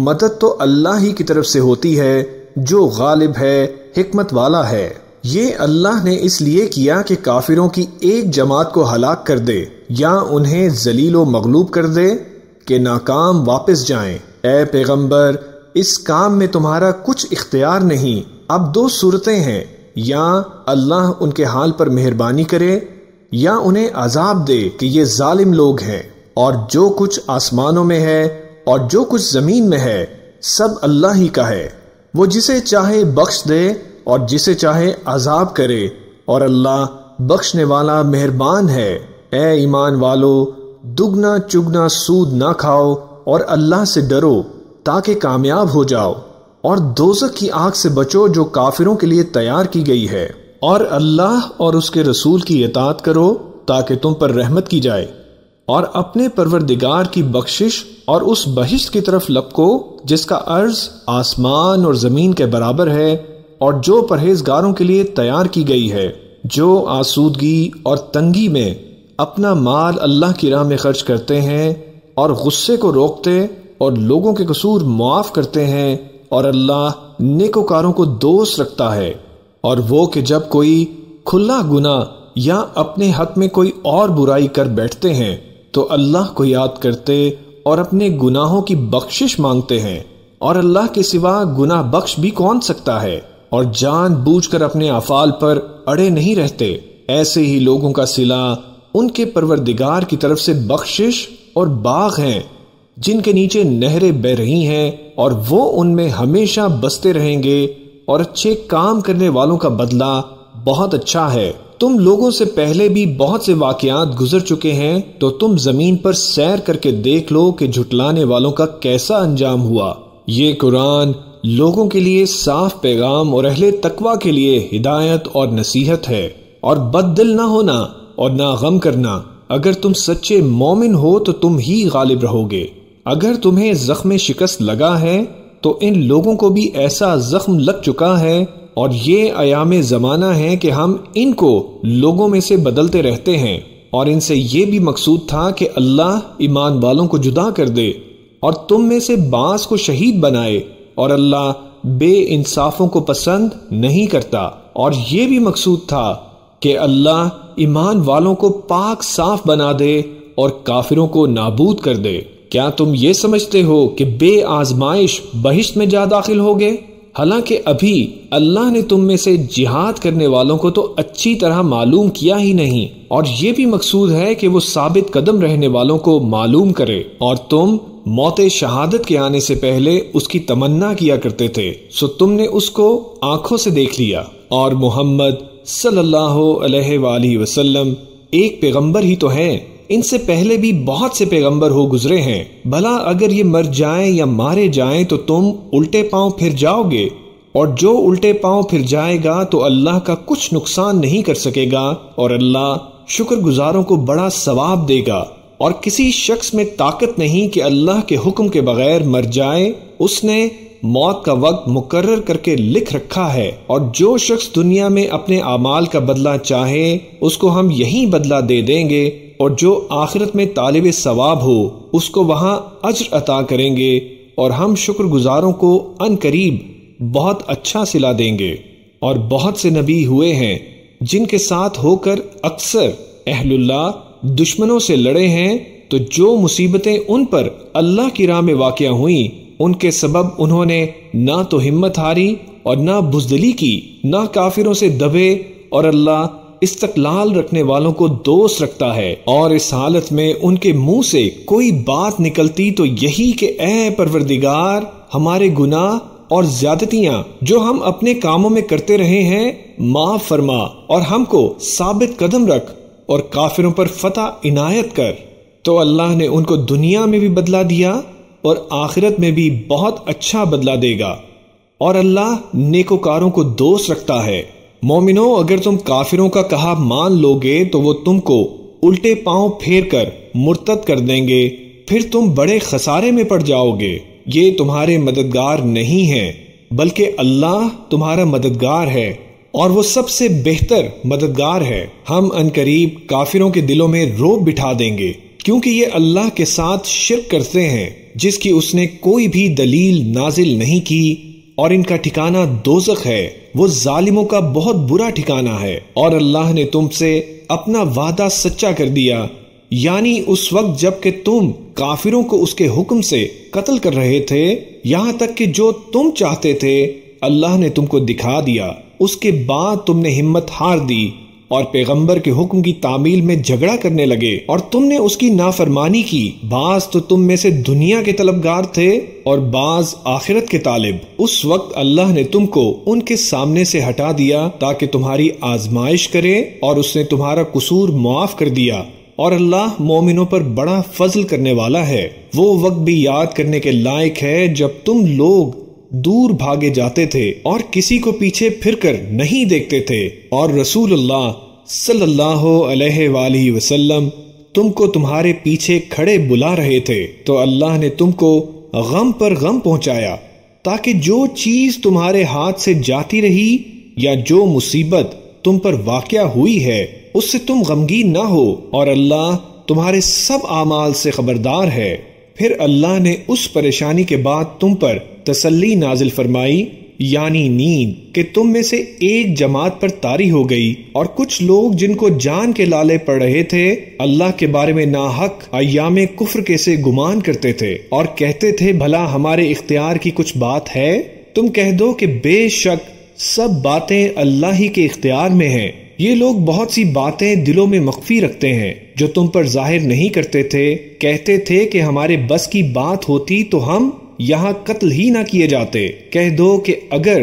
مدد تو اللہ ہی کی طرف سے ہوتی ہے جو غالب ہے، حکمت والا ہے۔ یہ اللہ نے اس لیے کیا کہ کافروں کی ایک جماعت کو ہلاک کر دے یا انہیں ذلیل و مغلوب کر دے کہ ناکام واپس جائیں۔ اے پیغمبر، اس کام میں تمہارا کچھ اختیار نہیں۔ اب 2 صورتیں ہیں، یا اللہ ان کے حال پر مہربانی کرے یا انہیں عذاب دے کہ یہ ظالم لوگ ہیں، اور جو کچھ آسمانوں میں ہے اور جو کچھ زمین میں ہے سب اللہ ہی کا ہے۔ وہ جسے چاہے بخش دے اور جسے چاہے عذاب کرے، اور اللہ بخشنے والا مہربان ہے۔ اے ایمان والو، دگنا چگنا سود نہ کھاؤ اور اللہ سے ڈرو تاکہ کامیاب ہو جاؤ، اور دوزخ کی آگ سے بچو جو کافروں کے لیے تیار کی گئی ہے، اور اللہ اور اس کے رسول کی اطاعت کرو تاکہ تم پر رحمت کی جائے، اور اپنے پروردگار کی بخشش اور اس بہشت کی طرف لپکو جس کا عرض آسمان اور زمین کے برابر ہے، اور جو پرہیزگاروں کے لیے تیار کی گئی ہے، جو آسودگی اور تنگی میں اپنا مال اللہ کی راہ میں خرچ کرتے ہیں اور غصے کو روکتے اور لوگوں کے قصور معاف کرتے ہیں، اور اللہ نیکوکاروں کو دوست رکھتا ہے۔ اور وہ کہ جب کوئی کھلا گناہ یا اپنے حق میں کوئی اور برائی کر بیٹھتے ہیں تو اللہ کو یاد کرتے اور اپنے گناہوں کی بخشش مانگتے ہیں، اور اللہ کے سوا گناہ بخش بھی کون سکتا ہے، اور جان بوجھ کر اپنے افعال پر اڑے نہیں رہتے۔ ایسے ہی لوگوں کا صلہ ان کے پروردگار کی طرف سے بخشش اور باغ ہیں جن کے نیچے نہریں بہ رہی ہیں، اور وہ ان میں ہمیشہ بستے رہیں گے، اور اچھے کام کرنے والوں کا بدلہ بہت اچھا ہے۔ تم لوگوں سے پہلے بھی بہت سے واقعات گزر چکے ہیں، تو تم زمین پر سیر کر کے دیکھ لو کہ جھٹلانے والوں کا کیسا انجام ہوا۔ یہ قرآن لوگوں کے لیے صاف پیغام اور اہل تقوی کے لیے ہدایت اور نصیحت ہے۔ اور بد دل نہ ہونا اور نہ غم کرنا، اگر تم سچے مومن ہو تو تم ہی غالب رہو گے۔ اگر تمہیں زخم شکست لگا ہے تو ان لوگوں کو بھی ایسا زخم لگ چکا ہے، اور یہ ایام زمانہ ہے کہ ہم ان کو لوگوں میں سے بدلتے رہتے ہیں، اور ان سے یہ بھی مقصود تھا کہ اللہ ایمان والوں کو جدا کر دے اور تم میں سے بعض کو شہید بنائے، اور اللہ بے انصافوں کو پسند نہیں کرتا، اور یہ بھی مقصود تھا کہ اللہ ایمان والوں کو پاک صاف بنا دے اور کافروں کو نابود کر دے۔ کیا تم یہ سمجھتے ہو کہ بے آزمائش بہشت میں جا داخل ہوگے؟ حالانکہ ابھی اللہ نے تم میں سے جہاد کرنے والوں کو تو اچھی طرح معلوم کیا ہی نہیں، اور یہ بھی مقصود ہے کہ وہ ثابت قدم رہنے والوں کو معلوم کرے، اور تم موت شہادت کے آنے سے پہلے اس کی تمنا کیا کرتے تھے، سو تم نے اس کو آنکھوں سے دیکھ لیا۔ اور محمد صلی اللہ علیہ وآلہ وسلم ایک پیغمبر ہی تو ہیں، ان سے پہلے بھی بہت سے پیغمبر ہو گزرے ہیں، بھلا اگر یہ مر جائیں یا مارے جائیں تو تم الٹے پاؤں پھر جاؤ گے، اور جو الٹے پاؤں پھر جائے گا تو اللہ کا کچھ نقصان نہیں کر سکے گا، اور اللہ شکر گزاروں کو بڑا ثواب دے گا، اور کسی شخص میں طاقت نہیں کہ اللہ کے حکم کے بغیر مر جائے، اس نے موت کا وقت مقرر کر کے لکھ رکھا ہے، اور جو شخص دنیا میں اپنے اعمال کا بدلہ چاہے اس کو ہم یہی بدلہ دے دیں گے، اور جو آخرت میں طالب ثواب ہو اس کو وہاں اجر عطا کریں گے، اور ہم شکر گزاروں کو ان قریب بہت اچھا صلہ دیں گے۔ اور بہت سے نبی ہوئے ہیں جن کے ساتھ ہو کر اکثر اہل اللہ دشمنوں سے لڑے ہیں، تو جو مصیبتیں ان پر اللہ کی راہ میں واقع ہوئیں ان کے سبب انہوں نے نہ تو ہمت ہاری اور نہ بزدلی کی، نہ کافروں سے دبے، اور اللہ استقلال رکھنے والوں کو دوست رکھتا ہے۔ اور اس حالت میں ان کے منہ سے کوئی بات نکلتی تو یہی کہ اے پروردگار، ہمارے گناہ اور زیادتیاں جو ہم اپنے کاموں میں کرتے رہے ہیں معاف فرما، اور ہم کو ثابت قدم رکھ اور کافروں پر فتح عنایت کر۔ تو اللہ نے ان کو دنیا میں بھی بدلہ دیا اور آخرت میں بھی بہت اچھا بدلہ دے گا، اور اللہ نیکوکاروں کو دوست رکھتا ہے۔ مومنو، اگر تم کافروں کا کہا مان لو گے تو وہ تم کو الٹے پاؤں پھیر کر مرتد کر دیں گے، پھر تم بڑے خسارے میں پڑ جاؤ گے۔ یہ تمہارے مددگار نہیں ہیں بلکہ اللہ تمہارا مددگار ہے، اور وہ سب سے بہتر مددگار ہے۔ ہم انقریب کافروں کے دلوں میں رعب بٹھا دیں گے، کیونکہ یہ اللہ کے ساتھ شرک کرتے ہیں جس کی اس نے کوئی بھی دلیل نازل نہیں کی، اور ان کا ٹھکانہ دوزخ ہے، وہ ظالموں کا بہت برا ٹھکانہ ہے۔ اور اللہ نے تم سے اپنا وعدہ سچا کر دیا، یعنی اس وقت جب کہ تم کافروں کو اس کے حکم سے قتل کر رہے تھے، یہاں تک کہ جو تم چاہتے تھے اللہ نے تم کو دکھا دیا، اس کے بعد تم نے ہمت ہار دی اور پیغمبر کے حکم کی تعمیل میں جھگڑا کرنے لگے، اور تم نے اس کی نافرمانی کی۔ بعض تو تم میں سے دنیا کے طلبگار تھے اور بعض آخرت کے طالب۔ اس وقت اللہ نے تم کو ان کے سامنے سے ہٹا دیا تاکہ تمہاری آزمائش کرے، اور اس نے تمہارا قصور معاف کر دیا، اور اللہ مومنوں پر بڑا فضل کرنے والا ہے۔ وہ وقت بھی یاد کرنے کے لائق ہے جب تم لوگ دور بھاگے جاتے تھے اور کسی کو پیچھے پھر کر نہیں دیکھتے تھے، اور رسول اللہ صلی اللہ علیہ وآلہ وسلم تم کو تمہارے پیچھے کھڑے بلا رہے تھے، تو اللہ نے تم کو غم پر غم پہنچایا، تاکہ جو چیز تمہارے ہاتھ سے جاتی رہی یا جو مصیبت تم پر واقع ہوئی ہے اس سے تم غمگین نہ ہو، اور اللہ تمہارے سب اعمال سے خبردار ہے۔ پھر اللہ نے اس پریشانی کے بعد تم پر تسلی نازل فرمائی، یعنی نیند، کہ تم میں سے ایک جماعت پر طاری ہو گئی، اور کچھ لوگ جن کو جان کے لالے پڑ رہے تھے اللہ کے بارے میں ناحق ایام کفر کے سے گمان کرتے تھے، اور کہتے تھے بھلا ہمارے اختیار کی کچھ بات ہے؟ تم کہہ دو کہ بے شک سب باتیں اللہ ہی کے اختیار میں ہیں۔ یہ لوگ بہت سی باتیں دلوں میں مخفی رکھتے ہیں جو تم پر ظاہر نہیں کرتے تھے، کہتے تھے کہ ہمارے بس کی بات ہوتی تو ہم یہاں قتل ہی نہ کیے جاتے۔ کہہ دو کہ اگر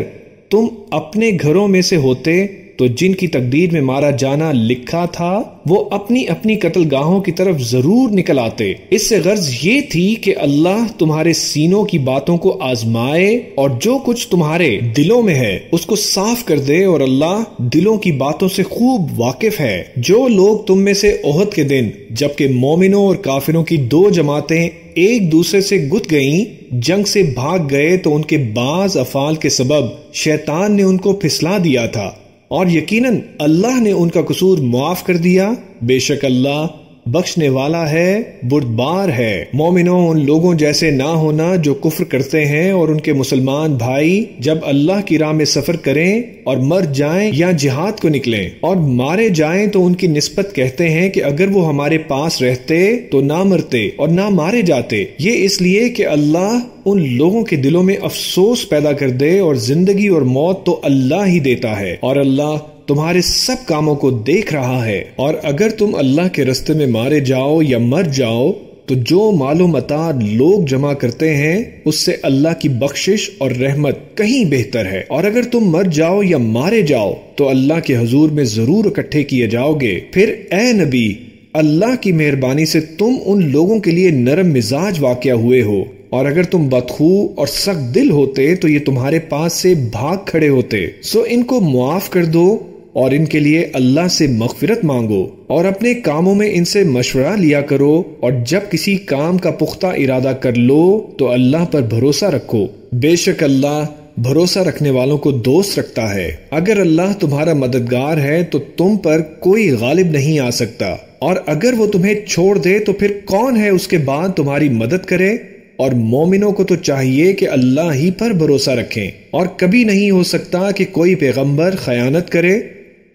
تم اپنے گھروں میں سے ہوتے تو جن کی تقدیر میں مارا جانا لکھا تھا وہ اپنی اپنی قتل گاہوں کی طرف ضرور نکل آتے۔ اس سے غرض یہ تھی کہ اللہ تمہارے سینوں کی باتوں کو آزمائے اور جو کچھ تمہارے دلوں میں ہے اس کو صاف کر دے، اور اللہ دلوں کی باتوں سے خوب واقف ہے۔ جو لوگ تم میں سے احد کے دن جبکہ مومنوں اور کافروں کی دو جماعتیں ایک دوسرے سے گت گئیں جنگ سے بھاگ گئے تو ان کے بعض افعال کے سبب شیطان نے ان کو پھسلا دیا تھا، اور یقیناً اللہ نے ان کا قصور معاف کر دیا۔ بے شک اللہ بخشنے والا ہے، بردبار ہے۔ مومنوں، ان لوگوں جیسے نہ ہونا جو کفر کرتے ہیں اور ان کے مسلمان بھائی جب اللہ کی راہ میں سفر کریں اور مر جائیں یا جہاد کو نکلیں اور مارے جائیں تو ان کی نسبت کہتے ہیں کہ اگر وہ ہمارے پاس رہتے تو نہ مرتے اور نہ مارے جاتے۔ یہ اس لیے کہ اللہ ان لوگوں کے دلوں میں افسوس پیدا کر دے، اور زندگی اور موت تو اللہ ہی دیتا ہے، اور اللہ تمہارے سب کاموں کو دیکھ رہا ہے۔ اور اگر تم اللہ کے رستے میں مارے جاؤ یا مر جاؤ تو جو مال و متاع لوگ جمع کرتے ہیں اس سے اللہ کی بخشش اور رحمت کہیں بہتر ہے، اور اگر تم مر جاؤ یا مارے جاؤ تو اللہ کے حضور میں ضرور اکٹھے کیے جاؤ گے۔ پھر اے نبی، اللہ کی مہربانی سے تم ان لوگوں کے لیے نرم مزاج واقع ہوئے ہو، اور اگر تم بدخو اور سخت دل ہوتے تو یہ تمہارے پاس سے بھاگ کھڑے ہوتے۔ سو ان کو معاف کر دو اور ان کے لیے اللہ سے مغفرت مانگو اور اپنے کاموں میں ان سے مشورہ لیا کرو، اور جب کسی کام کا پختہ ارادہ کر لو تو اللہ پر بھروسہ رکھو، بے شک اللہ بھروسہ رکھنے والوں کو دوست رکھتا ہے۔ اگر اللہ تمہارا مددگار ہے تو تم پر کوئی غالب نہیں آ سکتا، اور اگر وہ تمہیں چھوڑ دے تو پھر کون ہے اس کے بعد تمہاری مدد کرے؟ اور مومنوں کو تو چاہیے کہ اللہ ہی پر بھروسہ رکھیں، اور کبھی نہیں ہو سکتا کہ کوئی پیغمبر خیانت کرے،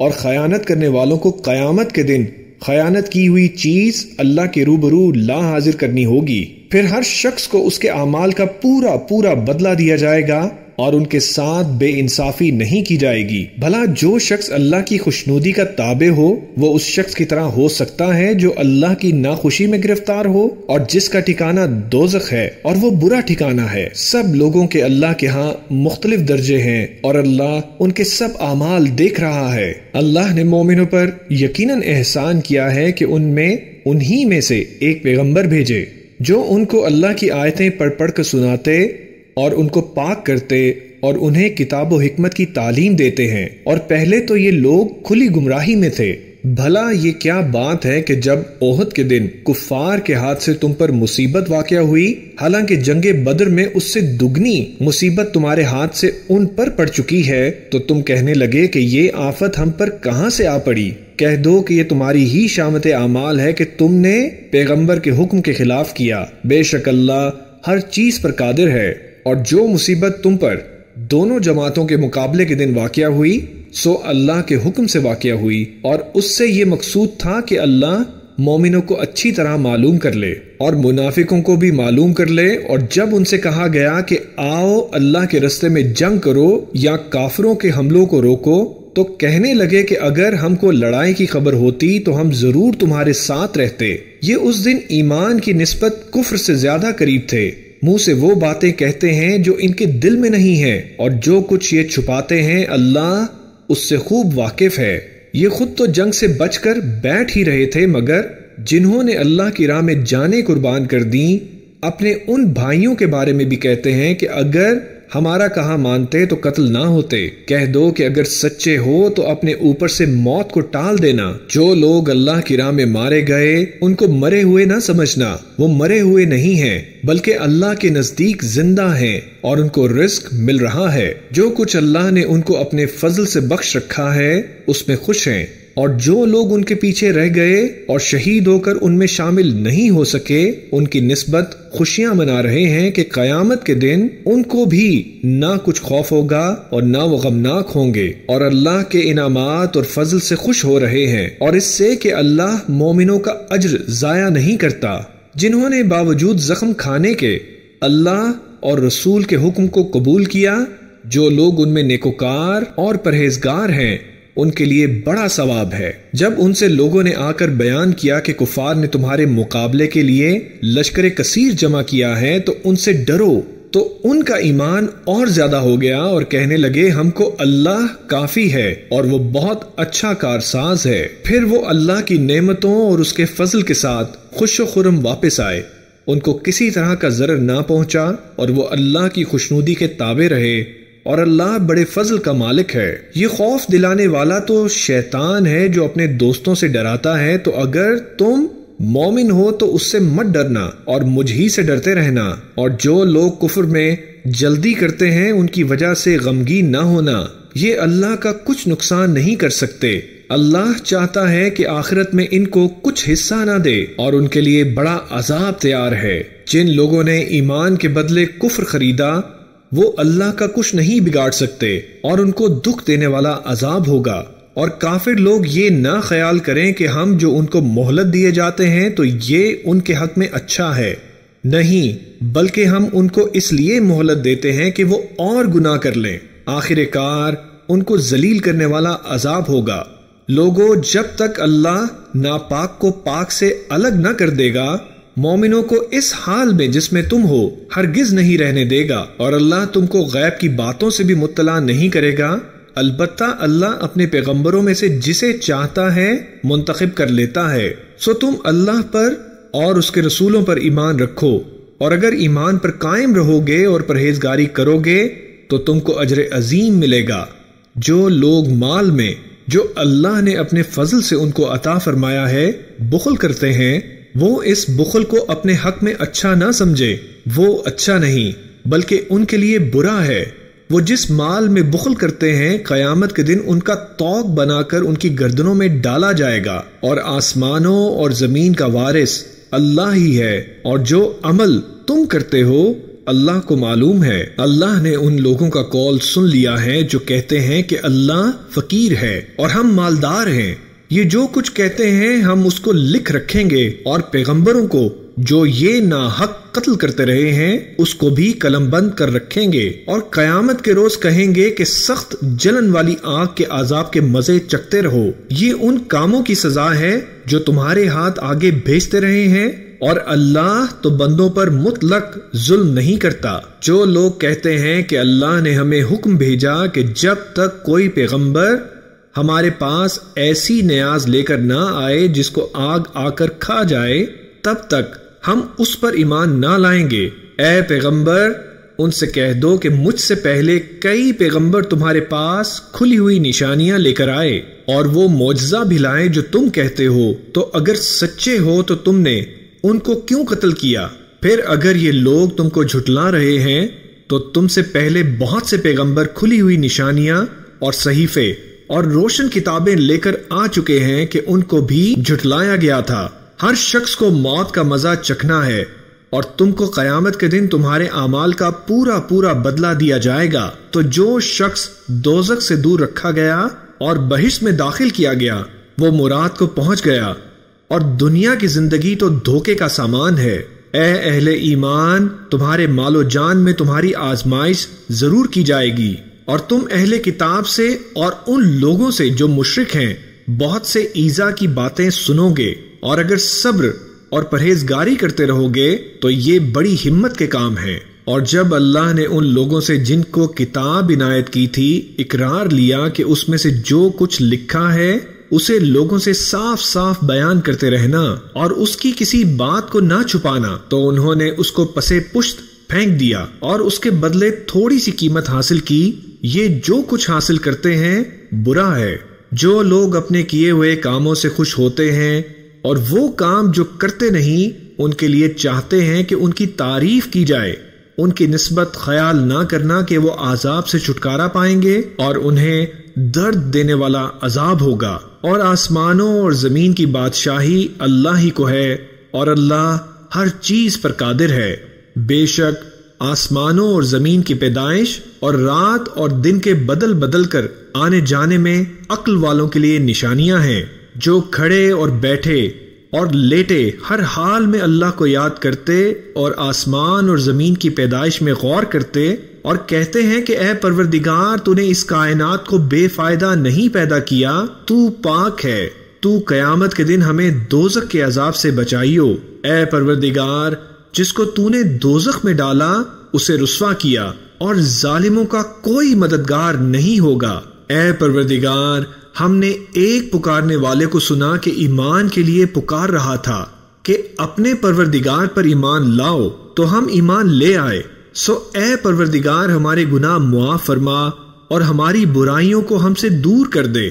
اور خیانت کرنے والوں کو قیامت کے دن خیانت کی ہوئی چیز اللہ کے روبرو لا حاضر کرنی ہوگی، پھر ہر شخص کو اس کے اعمال کا پورا پورا بدلہ دیا جائے گا، اور ان کے ساتھ بے انصافی نہیں کی جائے گی۔ بھلا جو شخص اللہ کی خوشنودی کا تابع ہو وہ اس شخص کی طرح ہو سکتا ہے جو اللہ کی ناخوشی میں گرفتار ہو، اور جس کا ٹھکانہ دوزخ ہے اور وہ برا ٹھکانہ ہے۔ سب لوگوں کے اللہ کے ہاں مختلف درجے ہیں، اور اللہ ان کے سب اعمال دیکھ رہا ہے۔ اللہ نے مومنوں پر یقیناً احسان کیا ہے کہ انہی میں سے ایک پیغمبر بھیجے جو ان کو اللہ کی آیتیں پڑھ پڑھ کر سناتے اور ان کو پاک کرتے اور انہیں کتاب و حکمت کی تعلیم دیتے ہیں، اور پہلے تو یہ لوگ کھلی گمراہی میں تھے۔ بھلا یہ کیا بات ہے کہ جب احد کے دن کفار کے ہاتھ سے تم پر مصیبت واقع ہوئی، حالانکہ جنگ بدر میں اس سے دگنی مصیبت تمہارے ہاتھ سے ان پر پڑ چکی ہے، تو تم کہنے لگے کہ یہ آفت ہم پر کہاں سے آ پڑی؟ کہہ دو کہ یہ تمہاری ہی شامت اعمال ہے کہ تم نے پیغمبر کے حکم کے خلاف کیا، بے شک اللہ ہر چیز پر قادر ہے۔ اور جو مصیبت تم پر دونوں جماعتوں کے مقابلے کے دن واقع ہوئی سو اللہ کے حکم سے واقع ہوئی، اور اس سے یہ مقصود تھا کہ اللہ مومنوں کو اچھی طرح معلوم کر لے اور منافقوں کو بھی معلوم کر لے۔ اور جب ان سے کہا گیا کہ آؤ اللہ کے رستے میں جنگ کرو یا کافروں کے حملوں کو روکو، تو کہنے لگے کہ اگر ہم کو لڑائی کی خبر ہوتی تو ہم ضرور تمہارے ساتھ رہتے۔ یہ اس دن ایمان کی نسبت کفر سے زیادہ قریب تھے۔ منہ سے وہ باتیں کہتے ہیں جو ان کے دل میں نہیں ہیں، اور جو کچھ یہ چھپاتے ہیں اللہ اس سے خوب واقف ہے۔ یہ خود تو جنگ سے بچ کر بیٹھ ہی رہے تھے، مگر جنہوں نے اللہ کی راہ میں جانیں قربان کر دیں اپنے ان بھائیوں کے بارے میں بھی کہتے ہیں کہ اگر ہمارا کہا مانتے تو قتل نہ ہوتے۔ کہہ دو کہ اگر سچے ہو تو اپنے اوپر سے موت کو ٹال دینا۔ جو لوگ اللہ کی راہ میں مارے گئے ان کو مرے ہوئے نہ سمجھنا، وہ مرے ہوئے نہیں ہیں بلکہ اللہ کے نزدیک زندہ ہیں اور ان کو رزق مل رہا ہے۔ جو کچھ اللہ نے ان کو اپنے فضل سے بخش رکھا ہے اس میں خوش ہیں، اور جو لوگ ان کے پیچھے رہ گئے اور شہید ہو کر ان میں شامل نہیں ہو سکے ان کی نسبت خوشیاں منا رہے ہیں کہ قیامت کے دن ان کو بھی نہ کچھ خوف ہوگا اور نہ وہ غمناک ہوں گے، اور اللہ کے انعامات اور فضل سے خوش ہو رہے ہیں، اور اس سے کہ اللہ مومنوں کا اجر ضائع نہیں کرتا۔ جنہوں نے باوجود زخم کھانے کے اللہ اور رسول کے حکم کو قبول کیا، جو لوگ ان میں نیکوکار اور پرہیزگار ہیں ان کے لیے بڑا ثواب ہے۔ جب ان سے لوگوں نے آ کر بیان کیا کہ کفار نے تمہارے مقابلے کے لیے لشکر کثیر جمع کیا ہے تو ان سے ڈرو، تو ان کا ایمان اور زیادہ ہو گیا اور کہنے لگے ہم کو اللہ کافی ہے اور وہ بہت اچھا کارساز ہے۔ پھر وہ اللہ کی نعمتوں اور اس کے فضل کے ساتھ خوش و خرم واپس آئے، ان کو کسی طرح کا ضرر نہ پہنچا، اور وہ اللہ کی خوشنودی کے تابع رہے، اور اللہ بڑے فضل کا مالک ہے۔ یہ خوف دلانے والا تو شیطان ہے جو اپنے دوستوں سے ڈراتا ہے، تو اگر تم مومن ہو تو اس سے مت ڈرنا اور مجھ ہی سے ڈرتے رہنا، اور جو لوگ کفر میں جلدی کرتے ہیں ان کی وجہ سے غمگین نہ ہونا، یہ اللہ کا کچھ نقصان نہیں کر سکتے۔ اللہ چاہتا ہے کہ آخرت میں ان کو کچھ حصہ نہ دے اور ان کے لیے بڑا عذاب تیار ہے۔ جن لوگوں نے ایمان کے بدلے کفر خریدا وہ اللہ کا کچھ نہیں بگاڑ سکتے اور ان کو دکھ دینے والا عذاب ہوگا۔ اور کافر لوگ یہ نہ خیال کریں کہ ہم جو ان کو مہلت دیے جاتے ہیں تو یہ ان کے حق میں اچھا ہے، نہیں، بلکہ ہم ان کو اس لیے مہلت دیتے ہیں کہ وہ اور گناہ کر لیں، آخر کار ان کو ذلیل کرنے والا عذاب ہوگا۔ لوگوں، جب تک اللہ ناپاک کو پاک سے الگ نہ کر دے گا مومنوں کو اس حال میں جس میں تم ہو ہرگز نہیں رہنے دے گا، اور اللہ تم کو غیب کی باتوں سے بھی مطلع نہیں کرے گا۔ البتہ اللہ اپنے پیغمبروں میں سے جسے چاہتا ہے منتخب کر لیتا ہے۔ سو تم اللہ پر اور اس کے رسولوں پر ایمان رکھو، اور اگر ایمان پر قائم رہو گے اور پرہیزگاری کرو گے تو تم کو اجر عظیم ملے گا۔ جو لوگ مال میں جو اللہ نے اپنے فضل سے ان کو عطا فرمایا ہے بخل کرتے ہیں، وہ اس بخل کو اپنے حق میں اچھا نہ سمجھے، وہ اچھا نہیں بلکہ ان کے لیے برا ہے۔ وہ جس مال میں بخل کرتے ہیں قیامت کے دن ان کا طوق بنا کر ان کی گردنوں میں ڈالا جائے گا، اور آسمانوں اور زمین کا وارث اللہ ہی ہے، اور جو عمل تم کرتے ہو اللہ کو معلوم ہے۔ اللہ نے ان لوگوں کا قول سن لیا ہے جو کہتے ہیں کہ اللہ فقیر ہے اور ہم مالدار ہیں۔ یہ جو کچھ کہتے ہیں ہم اس کو لکھ رکھیں گے، اور پیغمبروں کو جو یہ ناحق قتل کرتے رہے ہیں اس کو بھی قلم بند کر رکھیں گے، اور قیامت کے روز کہیں گے کہ سخت جلن والی آگ کے عذاب کے مزے چکھتے رہو۔ یہ ان کاموں کی سزا ہے جو تمہارے ہاتھ آگے بھیجتے رہے ہیں، اور اللہ تو بندوں پر مطلق ظلم نہیں کرتا۔ جو لوگ کہتے ہیں کہ اللہ نے ہمیں حکم بھیجا کہ جب تک کوئی پیغمبر ہمارے پاس ایسی نیاز لے کر نہ آئے جس کو آگ آ کر کھا جائے، تب تک ہم اس پر ایمان نہ لائیں گے۔ اے پیغمبر ان سے کہہ دو کہ مجھ سے پہلے کئی پیغمبر تمہارے پاس کھلی ہوئی نشانیاں لے کر آئے، اور وہ معجزہ بھی لائے جو تم کہتے ہو، تو اگر سچے ہو تو تم نے ان کو کیوں قتل کیا؟ پھر اگر یہ لوگ تم کو جھٹلا رہے ہیں تو تم سے پہلے بہت سے پیغمبر کھلی ہوئی نشانیاں اور صحیفے اور روشن کتابیں لے کر آ چکے ہیں کہ ان کو بھی جھٹلایا گیا تھا۔ ہر شخص کو موت کا مزہ چکھنا ہے، اور تم کو قیامت کے دن تمہارے اعمال کا پورا پورا بدلہ دیا جائے گا۔ تو جو شخص دوزخ سے دور رکھا گیا اور بہشت میں داخل کیا گیا وہ مراد کو پہنچ گیا، اور دنیا کی زندگی تو دھوکے کا سامان ہے۔ اے اہل ایمان، تمہارے مال و جان میں تمہاری آزمائش ضرور کی جائے گی، اور تم اہل کتاب سے اور ان لوگوں سے جو مشرک ہیں بہت سے ایذا کی باتیں سنو گے، اور اگر صبر اور پرہیزگاری کرتے رہو گے تو یہ بڑی ہمت کے کام ہے۔ اور جب اللہ نے ان لوگوں سے جن کو کتاب عنایت کی تھی اقرار لیا کہ اس میں سے جو کچھ لکھا ہے اسے لوگوں سے صاف صاف بیان کرتے رہنا اور اس کی کسی بات کو نہ چھپانا، تو انہوں نے اس کو پسے پشت پھینک دیا اور اس کے بدلے تھوڑی سی قیمت حاصل کی۔ یہ جو کچھ حاصل کرتے ہیں برا ہے۔ جو لوگ اپنے کیے ہوئے کاموں سے خوش ہوتے ہیں اور وہ کام جو کرتے نہیں ان کے لیے چاہتے ہیں کہ ان کی تعریف کی جائے، ان کی نسبت خیال نہ کرنا کہ وہ عذاب سے چھٹکارا پائیں گے اور انہیں درد دینے والا عذاب ہوگا۔ اور آسمانوں اور زمین کی بادشاہی اللہ ہی کو ہے، اور اللہ ہر چیز پر قادر ہے۔ بے شک آسمانوں اور زمین کی پیدائش اور رات اور دن کے بدل بدل کر آنے جانے میں عقل والوں کے لیے نشانیاں ہیں، جو کھڑے اور بیٹھے اور لیٹے ہر حال میں اللہ کو یاد کرتے اور آسمان اور زمین کی پیدائش میں غور کرتے اور کہتے ہیں کہ اے پروردگار، تو نے اس کائنات کو بے فائدہ نہیں پیدا کیا، تو پاک ہے، تو قیامت کے دن ہمیں دوزخ کے عذاب سے بچائیو۔ اے پروردگار، جس کو تو نے دوزخ میں ڈالا اسے رسوا کیا، اور ظالموں کا کوئی مددگار نہیں ہوگا۔ اے پروردگار، ہم نے ایک پکارنے والے کو سنا کہ ایمان کے لیے پکار رہا تھا کہ اپنے پروردگار پر ایمان لاؤ، تو ہم ایمان لے آئے۔ سو اے پروردگار، ہمارے گناہ معاف فرما اور ہماری برائیوں کو ہم سے دور کر دے،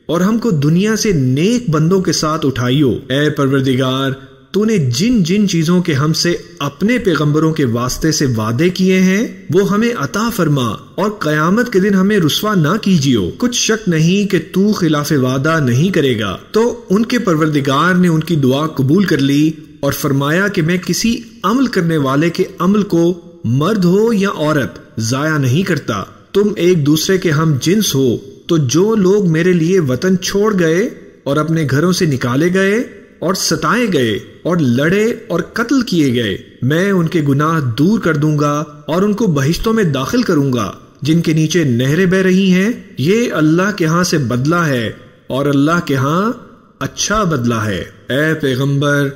اور ہم کو دنیا سے نیک بندوں کے ساتھ اٹھائیو۔ اے پروردگار، تو نے جن جن چیزوں کے ہم سے اپنے پیغمبروں کے واسطے سے وعدے کیے ہیں وہ ہمیں عطا فرما، اور قیامت کے دن ہمیں رسوا نہ کیجیو۔ کچھ شک نہیں کہ تو خلاف وعدہ نہیں کرے گا۔ تو ان کے پروردگار نے ان کی دعا قبول کر لی اور فرمایا کہ میں کسی عمل کرنے والے کے عمل کو مرد ہو یا عورت ضائع نہیں کرتا۔ تم ایک دوسرے کے ہم جنس ہو، تو جو لوگ میرے لیے وطن چھوڑ گئے اور اپنے گھروں سے نکالے گئے اور ستائے گئے اور لڑے اور قتل کیے گئے، میں ان کے گناہ دور کر دوں گا اور ان کو بہشتوں میں داخل کروں گا جن کے نیچے نہریں بہ رہی ہیں۔ یہ اللہ کے ہاں سے بدلہ ہے، اور اللہ کے ہاں اچھا بدلہ ہے۔ اے پیغمبر،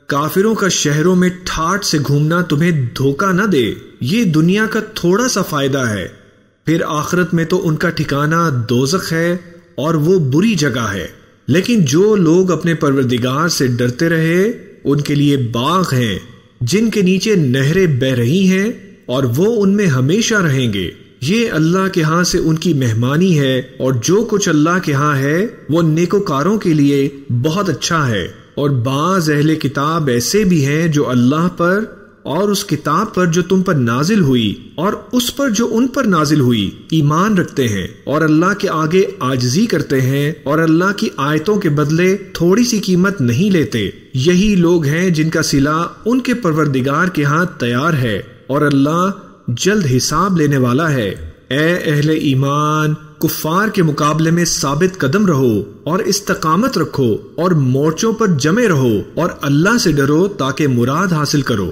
کافروں کا شہروں میں ٹھاٹ سے گھومنا تمہیں دھوکہ نہ دے۔ یہ دنیا کا تھوڑا سا فائدہ ہے، پھر آخرت میں تو ان کا ٹھکانہ دوزخ ہے، اور وہ بری جگہ ہے۔ لیکن جو لوگ اپنے پروردگار سے ڈرتے رہے ان کے لیے باغ ہیں جن کے نیچے نہریں بہ رہی ہیں، اور وہ ان میں ہمیشہ رہیں گے۔ یہ اللہ کے ہاں سے ان کی مہمانی ہے، اور جو کچھ اللہ کے ہاں ہے وہ نیکوکاروں کے لیے بہت اچھا ہے۔ اور بعض اہل کتاب ایسے بھی ہیں جو اللہ پر اور اس کتاب پر جو تم پر نازل ہوئی اور اس پر جو ان پر نازل ہوئی ایمان رکھتے ہیں، اور اللہ کے آگے عاجزی کرتے ہیں، اور اللہ کی آیتوں کے بدلے تھوڑی سی قیمت نہیں لیتے۔ یہی لوگ ہیں جن کا صلہ ان کے پروردگار کے ہاں تیار ہے، اور اللہ جلد حساب لینے والا ہے۔ اے اہل ایمان، کفار کے مقابلے میں ثابت قدم رہو اور استقامت رکھو اور مورچوں پر جمے رہو، اور اللہ سے ڈرو تاکہ مراد حاصل کرو۔